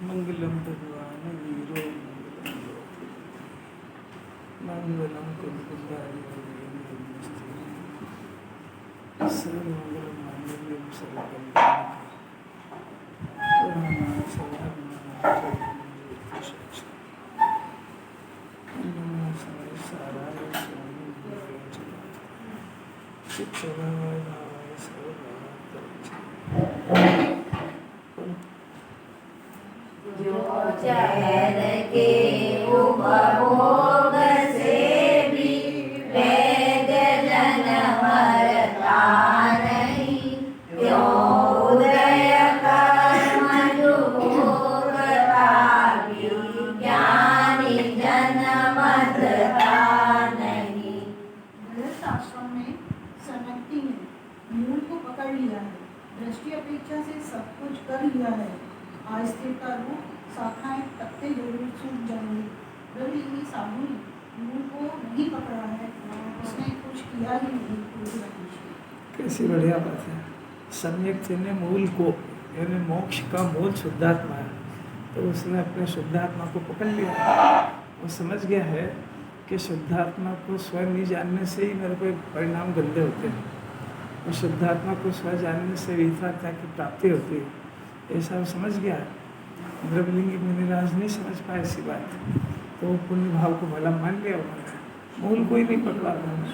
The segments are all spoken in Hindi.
मंगलम भगवान वीरो मंगलम कुंकुंदारी सर्वमंगल मांगल्यम जो चहर के उपभोग से भी वेद जन मरता नहीं, क्यों उदय कर्म जुगोगता भी ज्ञानी जन मरता नहीं। गृहस्थ आश्रम में सन्यासी ने मूल को पकड़ लिया है, दृष्टि अपेक्षा से सब कुछ कर लिया है। अस्थिरता रूप शाखाएं पत्ते जरूर सूख जाएंगे। ब्रह्मलिंगी साधु ने मूल को नहीं पकड़ा है, उसने कुछ किया ही नहीं। कैसी बढ़िया बात है। सम्यक ने मूल को यानी मोक्ष का मूल शुद्धात्मा है, तो उसने अपने शुद्धात्मा को पकड़ लिया। वो समझ गया है कि शुद्धात्मा को स्वयं नहीं जानने से ही मेरे को परिणाम गंदे होते हैं, और शुद्धात्मा को स्वयं जानने से विफलता की प्राप्ति होती है, ऐसा वो समझ गया। द्रव्यलिंगी मुनिराज नहीं समझ पाए ऐसी बात, तो वो पुण्य भाव को भला मान लिया उन्होंने, मूल को ही नहीं पकड़ा उन्होंने,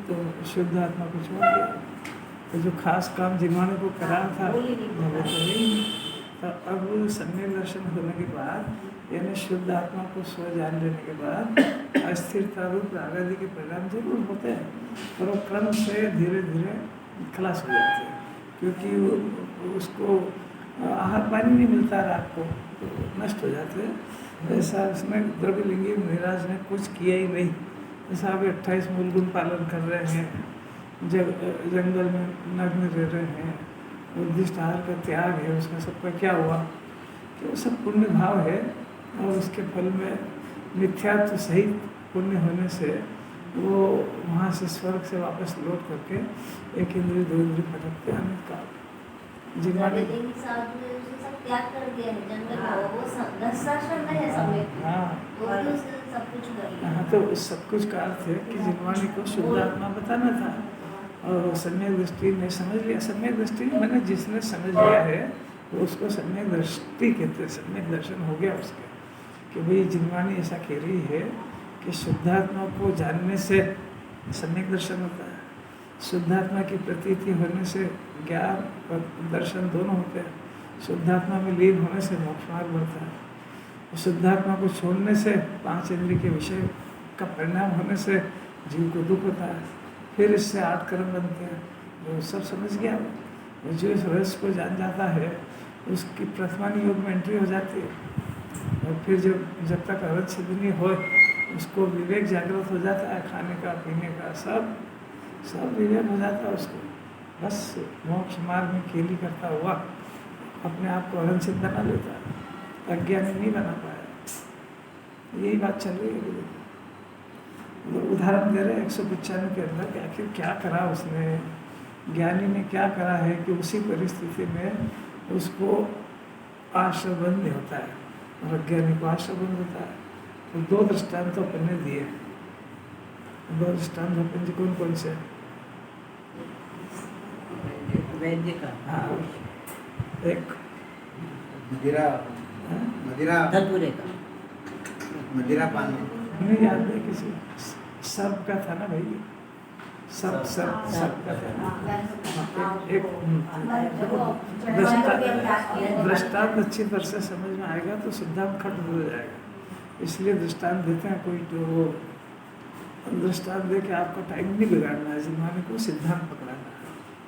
तो शुद्ध आत्मा को छोड़ दिया। तो जो खास काम जिन्होंने को करा था वो तो नहीं। तो अब सम्यक दर्शन होने के बाद यानी शुद्ध आत्मा को स्व जान लेने के बाद अस्थिरता रूप राग आदि के परिणाम जरूर होते हैं, पर वो क्रम से धीरे धीरे खलास हो जाते हैं, क्योंकि उसको आहार पानी नहीं मिलता रात को, तो नष्ट हो जाते हैं। ऐसा उसमें द्रव्यलिंगी मुनिराज ने कुछ किया ही नहीं। जैसा अभी 28 मूल गुण पालन कर रहे हैं, जंगल में नग्न रह रहे हैं, उद्दिष्ट आहार का त्याग है, उसका सबका क्या हुआ कि वो सब पुण्य भाव है, और उसके फल में मिथ्यात्व सहित पुण्य होने से वो वहाँ से स्वर्ग से वापस लौट करके एक इंद्रिय दो इंद्रिय भटकते आने का साधु ने उसे सब त्याग कर दिया है, जंगल में वो दशाश्रम में है समय, तो भी उसने सब कुछ कर लिया। हाँ, तो सब कुछ का अर्थ है कि जिनवाणी को शुद्ध आत्मा बताना था, और सम्यक दृष्टि ने समझ लिया। सम्यक दृष्टि मैंने जिसने समझ लिया है तो उसको सम्यक दृष्टि कहते हैं, सम्यक दर्शन हो गया उसके, कि भाई जिनवाणी ऐसा कह रही है कि शुद्धात्मा को जानने से सम्यक दर्शन होता है, शुद्धात्मा की प्रतीति होने से ज्ञान और दर्शन दोनों होते हैं, शुद्धात्मा में लीन होने से मोक्ष मार्ग बढ़ता है, शुद्धात्मा को छोड़ने से 5 इंद्रिय के विषय का परिणाम होने से जीव को दुख होता है, फिर इससे 8 कर्म बनते हैं। वो सब समझ गया, वो जो इस रहस्य को जान जाता है उसकी प्रथमानी योग में एंट्री हो जाती है, और फिर जब तक अवध सिद्धि हो उसको विवेक जागृत हो जाता है, खाने का पीने का सब विवेक हो जाता है उसको, बस मोक्ष मार्ग में केली करता हुआ अपने आप को अरहंत सिद्ध बना लेता है, अज्ञानी नहीं बना पाया। यही बात चल रही है। उदाहरण दे रहे हैं 195 के अंदर कि आखिर क्या करा उसने, ज्ञानी ने क्या करा है कि उसी परिस्थिति में उसको आश्रबंध नहीं होता है और अज्ञानी को आश्रबंध होता है। तो 2 दृष्टांत तो अपन ने दिए, 2 दृष्टांत अपन जी कौन कौन से? वैद्य का, हाँ, एक मदिरा धतूरे का, मदिरा पान नहीं याद है किसी, सर्प का था ना भाई, सर्प का था ना। एक दृष्टांत अच्छी तरह से समझ में आएगा तो सिद्धांत खत्म हो जाएगा, इसलिए दृष्टांत देते हैं। कोई जो वो दृष्टांत दे के आपका टाइम नहीं बिगाड़ना है, जिन्होंने को सिद्धांत पकड़ाना है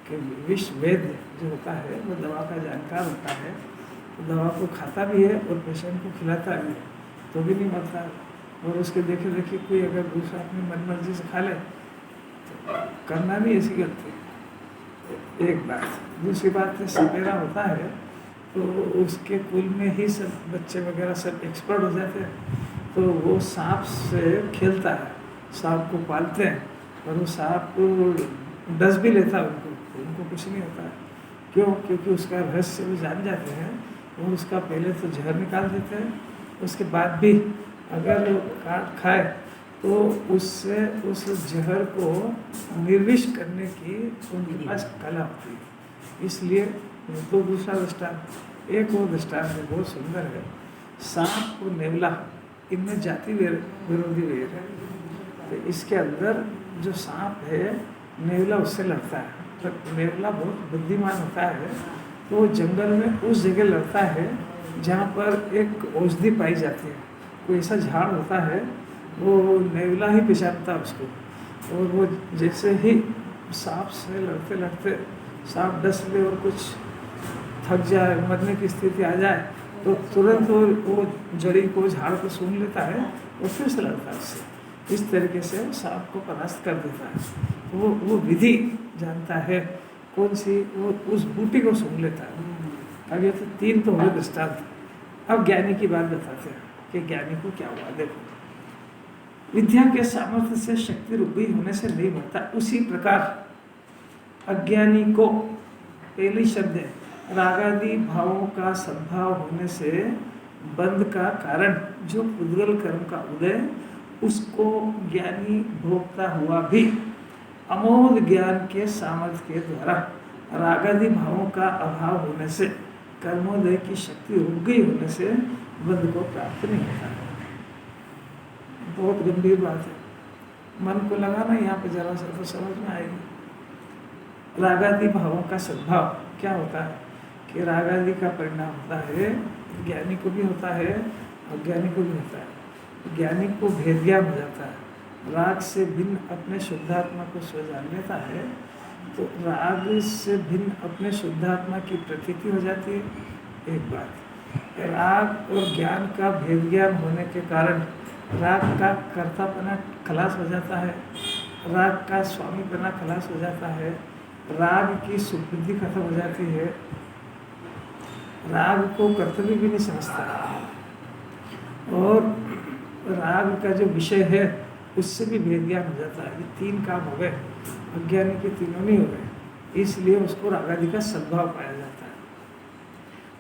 कि विश्व वैद्य जो होता है वो दवा का जानकार होता है, तो दवा को खाता भी है और पेशेंट को खिलाता भी है, तो भी नहीं मरता। और उसके देखे देखे कोई अगर दूसरा अपनी मन मर्जी से खा ले तो करना भी ऐसी गलती। एक बात, दूसरी बात है सपेरा होता है तो उसके कुल में ही सब बच्चे वगैरह सब एक्सपर्ट हो जाते हैं, तो वो सांप से खेलता है, सांप को पालते हैं और वो सांप डस भी लेता है उनको कुछ नहीं होता है। क्यों? क्योंकि उसका रहस्य वो जान जाते हैं और उसका पहले तो जहर निकाल देते हैं, उसके बाद भी अगर वो काट खाए तो उससे उस जहर को निर्विष करने की उनके पास कला होती है। इसलिए तो दूसरा दृष्टांत, एक वो दृष्टांत है बहुत सुंदर है। सांप और नेवला, इनमें जाति विरोधी वेर है। तो इसके अंदर जो सांप है, नेवला उससे लड़ता है। तो नेवला बहुत बुद्धिमान होता है, तो वो जंगल में उस जगह लड़ता है जहाँ पर एक औषधि पाई जाती है। कोई ऐसा झाड़ होता है, वो नेवला ही पहचानता है उसको। और वो जैसे ही सांप से लड़ते लड़ते सांप डस ले और कुछ थक जाए, मरने की स्थिति आ जाए, तो तुरंत वो जड़ी को, झाड़ को सूंघ लेता है और फिर से लड़ता है उससे। इस तरीके से सांप को परास्त कर देता है। तो वो विधि जानता है कौन सी, वो उस बूटी को सूंघ लेता है। अब ये तो 3 तो हुए दृष्टांत। अब ज्ञानी की बात बताते हैं कि ज्ञानी को क्या हुआ। देखो, विद्या के सामर्थ्य से शक्ति रूपी होने से नहीं बनता, उसी प्रकार अज्ञानी को, पहली शब्द है, रागादि भावों का सद्भाव होने से बंध का कारण जो पुद्गल कर्म का उदय, उसको ज्ञानी भोगता हुआ भी अमोघ ज्ञान के सामर्थ्य के द्वारा रागादि भावों का अभाव होने से, कर्मोदय की शक्ति रुक गई होने से बंध को प्राप्त नहीं होता है। बहुत गंभीर बात है, मन को लगाना यहाँ पे जरा सा तो समझ में आएगी। रागादि भावों का सद्भाव क्या होता है कि रागादि का परिणाम होता है, ज्ञानी को भी होता है, अज्ञानी को भी होता है। ज्ञानी को भेद ज्ञान हो जाता है, राग से भिन्न अपने शुद्धात्मा को स्व जान लेता है, तो राग से भिन्न अपने शुद्धात्मा की प्रतीति हो जाती है। एक बात, राग और ज्ञान का भेद ज्ञान होने के कारण राग का कर्तापना खलास हो जाता है, राग का स्वामीपना खलास हो जाता है, राग की सुबुद्धि खत्म हो जाती है, राग को कर्तव्य भी नहीं समझता, और राग का जो विषय है उससे भी भेद ज्ञान हो जाता है। ये 3 काम हो गए, अज्ञानी के तीनों नहीं हो गए, इसलिए उसको रागादि का सद्भाव पाया जाता है।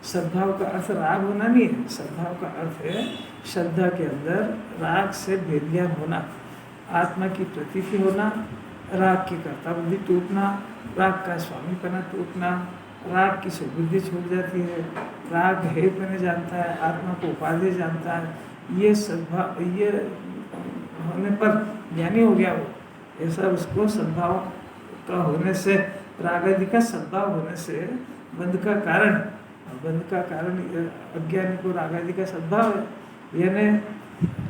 सद्भाव का अर्थ राग होना नहीं है, सद्भाव का अर्थ है श्रद्धा के अंदर राग से भेद ज्ञान होना, आत्मा की प्रतीति होना, राग की कर्ता बुद्धि टूटना, राग का स्वामीपना टूटना, राग की सुबुद्धि छूट जाती है, राग है पने जानता है, आत्मा को उपाधि जानता है। ये सद्भाव, ये होने पर ज्ञानी हो गया वो। ऐसा उसको सद्भाव का होने से, रागादि का सद्भाव होने से बंध का कारण, बंध का कारण अज्ञानी को रागादि का सद्भाव है। यानी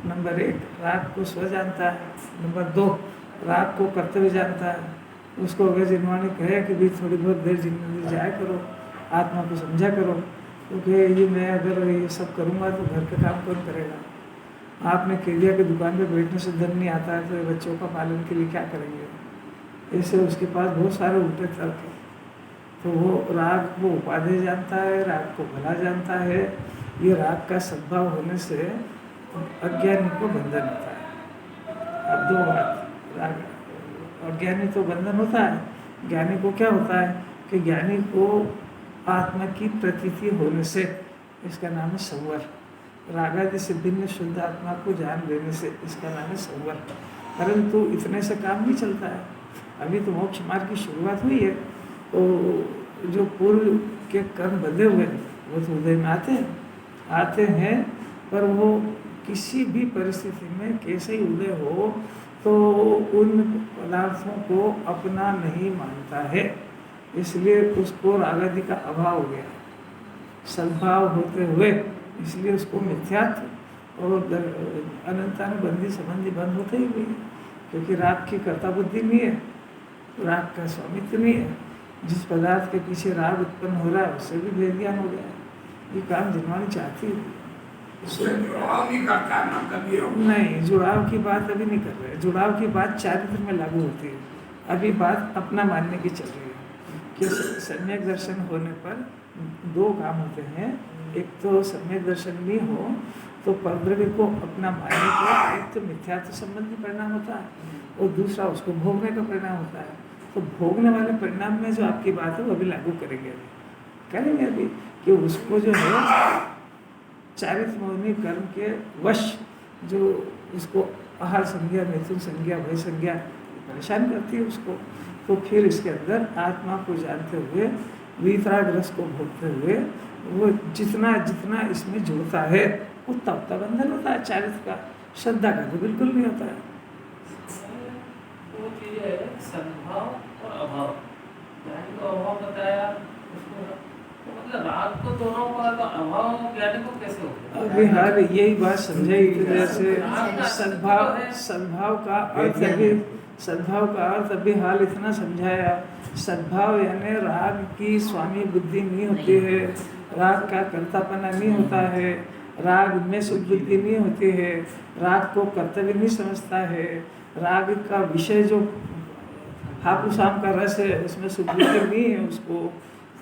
नंबर 1 राग को स्व जानता है, नंबर 2 राग को कर्तव्य जानता है। उसको अगर जिनवाणी कहे कि भी थोड़ी बहुत देर जिंदगी जाया करो, आत्मा को समझा करो, क्योंकि ये मैं अगर ये सब करूँगा तो घर का काम कौन करेगा। आपने केलिया की दुकान पे बैठने से धन नहीं आता है, तो बच्चों का पालन के लिए क्या करेंगे। ऐसे उसके पास बहुत सारे उल्टे तर्क हैं। तो वो राग को उपाधि जानता है, राग को भला जानता है। ये राग का सद्भाव होने से अज्ञानी को बंधन होता है। अब 2 बात, राग अज्ञानी तो बंधन होता है, ज्ञानी को क्या होता है कि ज्ञानी को आत्मा की प्रतीति होने से, इसका नाम है संवर। रागादि से भिन्न शुद्ध आत्मा को जान लेने से इसका नाम है संवर। परंतु इतने से काम नहीं चलता है। अभी तो मोक्ष मार्ग की शुरुआत हुई है, तो जो पूर्व के कर्म बंधे हुए हैं वो तो उदय में आते हैं, पर वो किसी भी परिस्थिति में कैसे ही उदय हो तो उन पदार्थों को अपना नहीं मानता है, इसलिए उसको रागादि का अभाव हो गया। सद्भाव होते हुए इसलिए उसको मिथ्यात्व और अनंतानुबंधी संबंधी बंध होते ही हुई, क्योंकि राग की कर्ता बुद्धि नहीं है, राग का स्वामित्व नहीं है। जिस पदार्थ के पीछे राग उत्पन्न हो रहा है उससे भी भेद ज्ञान हो गया। ये काम जिनवाणी चाहती है। जुड़ाव नहीं करता ना कभी नहीं, जुड़ाव की बात अभी नहीं कर रहे। जुड़ाव की बात चारित्र में लागू होती है। अभी बात अपना मानने की चल रही है कि सम्यक दर्शन होने पर 2 काम होते हैं। एक तो सम्यक दर्शन नहीं हो तो परद्रव्य को अपना मानने का एक तो मिथ्यात्व संबंधी परिणाम होता है, और दूसरा उसको भोगने का परिणाम होता है। तो भोगने वाले परिणाम में जो आपकी बात है वो अभी लागू करेंगे। करेंगे अभी कि उसको जो है चारित्र मोहिनी कर्म के वश जो उसको आहार संज्ञा, मैथुन संज्ञा, भय संज्ञा परेशान करती है उसको, तो फिर इसके अंदर आत्मा को जानते हुए वीतराग रस को भोगते हुए वो जितना जितना इसमें जुड़ता है उतना उतना बंधन होता है चारित्र का। श्रद्धा का तो बिल्कुल नहीं होता है। वो चीज है सद्भाव और अभाव, ज्ञानी को अभाव बताया उसको, तो मतलब राग को दोनों का तो अभाव ज्ञानी को कैसे हो गया? अभी हर यही बात समझाई कि जैसे सद्भाव का अर्थ अभी, सद्भाव का अर्थ अभी हाल इतना समझाया। सद्भाव यानी राग की स्वामी बुद्धि नहीं होती है, राग का कर्तापना नहीं होता है, राग में सुख बुद्धि नहीं होती है, राग को कर्तव्य नहीं समझता है, राग का विषय जो हापुसाम का रस है उसमें सुख बुद्धि नहीं है, उसको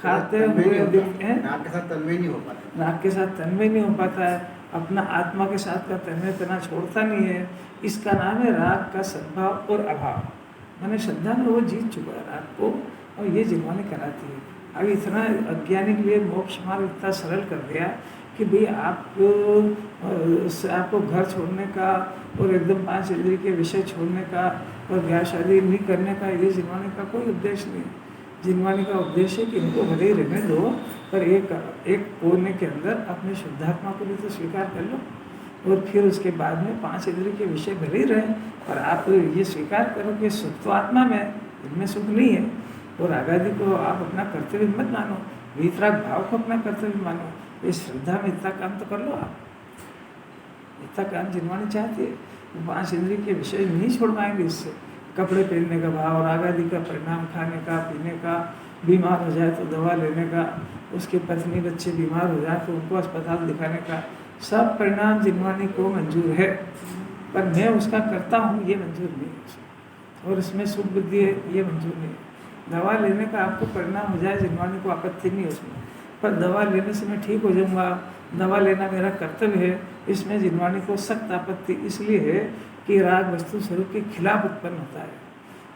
खाते हुए देखते हैं राग के साथ तन्मय नहीं हो पाता, राग के साथ तन्मय नहीं हो पाता है, अपना आत्मा के साथ का तन्मय तना छोड़ता नहीं है। इसका नाम है राग का सद्भाव और अभाव। मैंने श्रद्धा में वो जीत चुका है राग को, और ये जिन्होंने कराती है। अब इतना अज्ञानी के लिए मोक्ष मार्ग इतना सरल कर दिया कि भाई आपको घर छोड़ने का और एकदम 5 इंद्रिय के विषय छोड़ने का और ब्याह शादी नहीं करने का, ये जिन्होंने का कोई उद्देश्य नहीं है। जिनवानी का उद्देश्य है कि इनको भले ही रहने दो, पर एक कोने के अंदर अपने शुद्धात्मा को भी तो स्वीकार कर लो, और फिर उसके बाद में 5 इंद्रिय के विषय भले ही रहे, पर आप ये स्वीकार करो कि सुख तो आत्मा में, इनमें सुख नहीं है। और आगादी को आप अपना कर्तव्य मत मानो, वीतराग भाव को अपना कर्तव्य मानो। इस श्रद्धा में इतना काम तो कर लो आप, इतना काम जिनवानी चाहती है। 5 इंद्रिय के विषय नहीं छोड़ पाएंगे इससे। कपड़े पहनने का भाव, राग आदि का परिणाम, खाने का, पीने का, बीमार हो जाए तो दवा लेने का, उसके पत्नी बच्चे बीमार हो जाए तो उनको अस्पताल दिखाने का, सब परिणाम जिनवानी को मंजूर है, पर मैं उसका करता हूँ ये मंजूर नहीं है। और इसमें सुख बुद्धि है ये मंजूर नहीं है। दवा लेने का आपको परिणाम हो जाए जिनवानी को आपत्ति नहीं है उसमें, पर दवा लेने से मैं ठीक हो जाऊँगा, दवा लेना मेरा कर्तव्य है, इसमें जिनवानी को सख्त आपत्ति इसलिए है कि राग वस्तु स्वरूप के खिलाफ उत्पन्न होता है।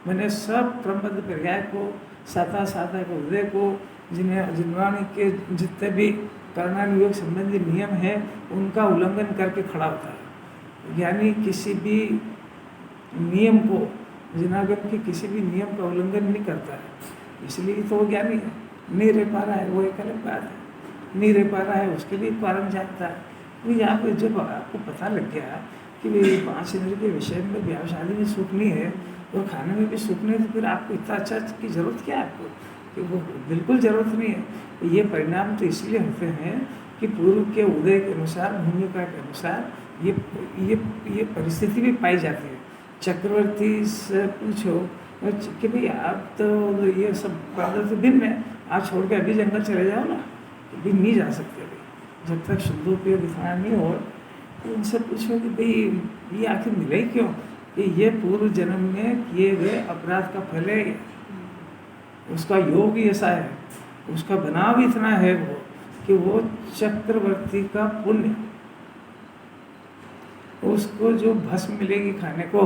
मैंने सब क्रमबद्ध पर्याय को, साता साता के उदय को, जिनवानी के जितने भी कर्णानुयोग संबंधी नियम हैं उनका उल्लंघन करके खड़ा होता है। ज्ञानी किसी भी नियम को, जिनागम के किसी भी नियम का उल्लंघन नहीं करता है, इसलिए तो वो ज्ञानी है। नहीं रह पा रहा है वो एक अलग बात है, नहीं रह पा रहा है उसके लिए कारण जानता है। तो यहाँ पर जब आपको पता लग गया कि भाई 5 इंद्रिय के विषय में ब्याह शादी में सुख नहीं है और खाने में भी सुख नहीं है, तो फिर आपको इतना अच्छा की ज़रूरत क्या है आपको, कि वो बिल्कुल ज़रूरत नहीं है। ये परिणाम तो इसलिए होते हैं कि पूर्व के उदय के अनुसार, भूमिका के अनुसार ये परिस्थिति भी पाई जाती है। चक्रवर्ती से पूछो कि भाई आप तो ये सब पढ़ते तो दिन में आप छोड़ के अभी जंगल चले जाओ ना, अभी नहीं जा सकते अभी, जब तक शुद्धोपयोग इतना नहीं हो। तो उनसे पूछो कि भाई ये आखिर मिले ही क्यों, कि ये पूर्व जन्म में किए गए अपराध का फल है, उसका योग ही ऐसा है, उसका बनाव इतना है वो कि वो चक्रवर्ती का पुण्य, उसको जो भस्म मिलेगी खाने को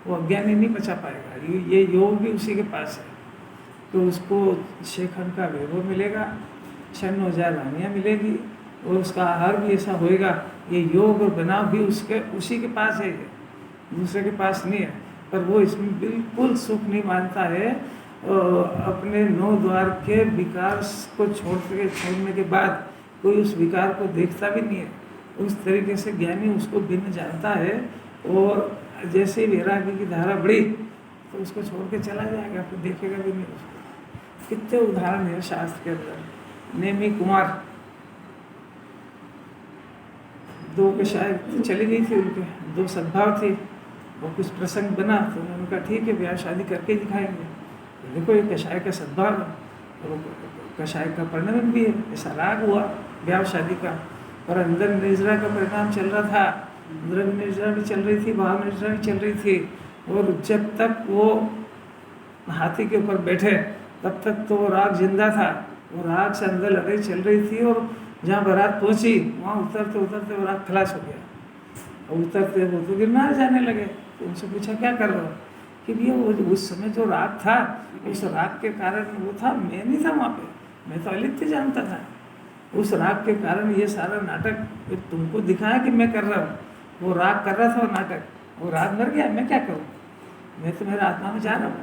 वो अज्ञानी नहीं बचा पाएगा। ये योग भी उसी के पास है, तो उसको शेखंड का वैभव मिलेगा, 6,000 रानियाँ मिलेगी, और उसका आहार भी ऐसा होएगा। ये योग और बनाव भी उसी के पास है, दूसरे के पास नहीं है। पर वो इसमें बिल्कुल सुख नहीं मानता है। अपने 9 द्वार के विकार को छोड़ने के बाद कोई उस विकार को देखता भी नहीं है। उस तरीके से ज्ञानी उसको भिन्न जानता है, और जैसे ही वैराग्य की धारा बढ़ी तो उसको छोड़ के चला जाएगा, फिर देखेगा भी नहीं उसको। कितने उदाहरण है शास्त्र के अंदर। नेमी कुमार 2 के शायद चली गई थी, उनके 2 सद्भाव थे, वो कुछ प्रसंग बना तो उन्होंने कहा ठीक है ब्याह शादी करके दिखाएंगे। देखो ये कषाय का सद्भाव है, और कषाय का परिणाम भी है, ऐसा राग हुआ ब्याह शादी का। और अंदर निर्जरा का परिणाम चल रहा था, अंदर निर्जरा भी चल रही थी, बाहर निर्जरा भी चल रही थी। और जब तक वो हाथी के ऊपर बैठे तब तक तो वो राग जिंदा था, वो राग से अंदर लड़ाई चल रही थी। और जहाँ बारात पहुँची वहाँ उतरते उतरते वो राग खलास हो गया, और उतरते वो तो गिरनार जाने लगे। तो उनसे पूछा क्या कर रहे हो, कि भैया वो उस समय जो राग था, उस राग के कारण वो था, मैं नहीं था वहाँ पे, मैं तो अलिप्त जानता था। उस राग के कारण ये सारा नाटक तुमको दिखाया कि मैं कर रहा हूँ, वो राग कर रहा था वो नाटक, वो राग मर गया, मैं क्या करूँ? मैं तो मेरा आत्मा में जा रहा हूँ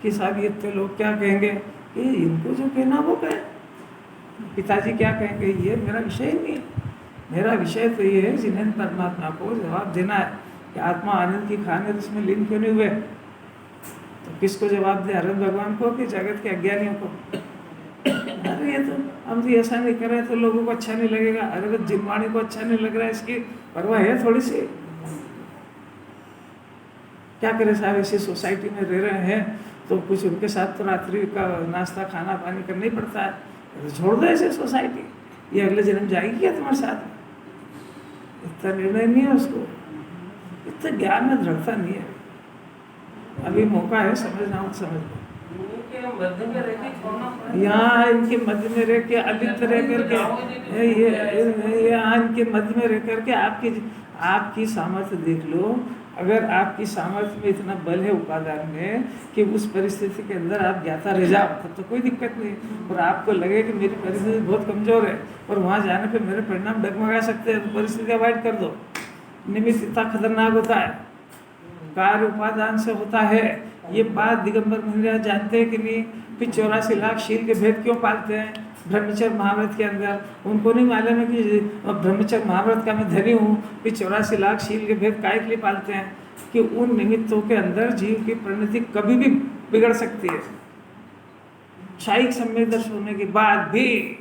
कि साहब ये इतने लोग क्या कहेंगे, कि इनको जो कहना वो कहे, पिताजी क्या कहेंगे, ये मेरा विषय ही नहीं है। मेरा विषय तो ये है जिन्हें परमात्मा को जवाब देना है कि आत्मा आनंद की खान है, तो उसमें लीन क्यों नहीं हुए? तो किसको जवाब दे? अरविंद भगवान को कि जगत के अज्ञानियों को? अरे ये तो हम तो ऐसा नहीं कर रहे तो लोगों को अच्छा नहीं लगेगा, अरविंद जिनवाणी को अच्छा नहीं लग रहा है, इसकी परवाह है थोड़ी सी? क्या करें साहब, ऐसी सोसाइटी में रह रहे हैं तो कुछ उनके साथ तो रात्रि का नाश्ता खाना पानी करना ही पड़ता है, तो छोड़ दो ऐसे सोसाइटी, ये अगले जन्म जाएगी क्या तुम्हारे साथ? इतना निर्णय नहीं है उसको, इतना ज्ञान में दृढ़ता नहीं है। अभी मौका है, समझना हो समझ लो। मध्य में रह के छोड़ना पड़ेगा। यहाँ इनके मध्य में रह के अलिप्त रह करके ये यहाँ इनके मध्य में रह करके आपकी सामर्थ्य देख लो। अगर आपकी सामर्थ्य में इतना बल है उपादान में कि उस परिस्थिति के अंदर आप ज्ञाता रह जाओ, तब तो कोई दिक्कत नहीं। और आपको लगे कि मेरी परिस्थिति बहुत कमजोर है और वहाँ जाने पे मेरे परिणाम डगमगा सकते हैं, तो परिस्थिति अवॉइड कर दो। निमित्त इतना खतरनाक होता है, कार्य उपादान से होता है। ये बात दिगंबर मुनिराज जानते हैं कि नहीं? फिर 84 लाख शील के भेद क्यों पालते हैं ब्रह्मचर्य महाव्रत के अंदर? उनको नहीं मालूम है कि ब्रह्मचर्य महाव्रत का मैं धनी हूँ। फिर 84 लाख शील के भेद काय के लिए पालते हैं? कि उन निमित्तों के अंदर जीव की परिणति कभी भी बिगड़ सकती है, क्षायिक सम्यक दर्शन होने के बाद भी।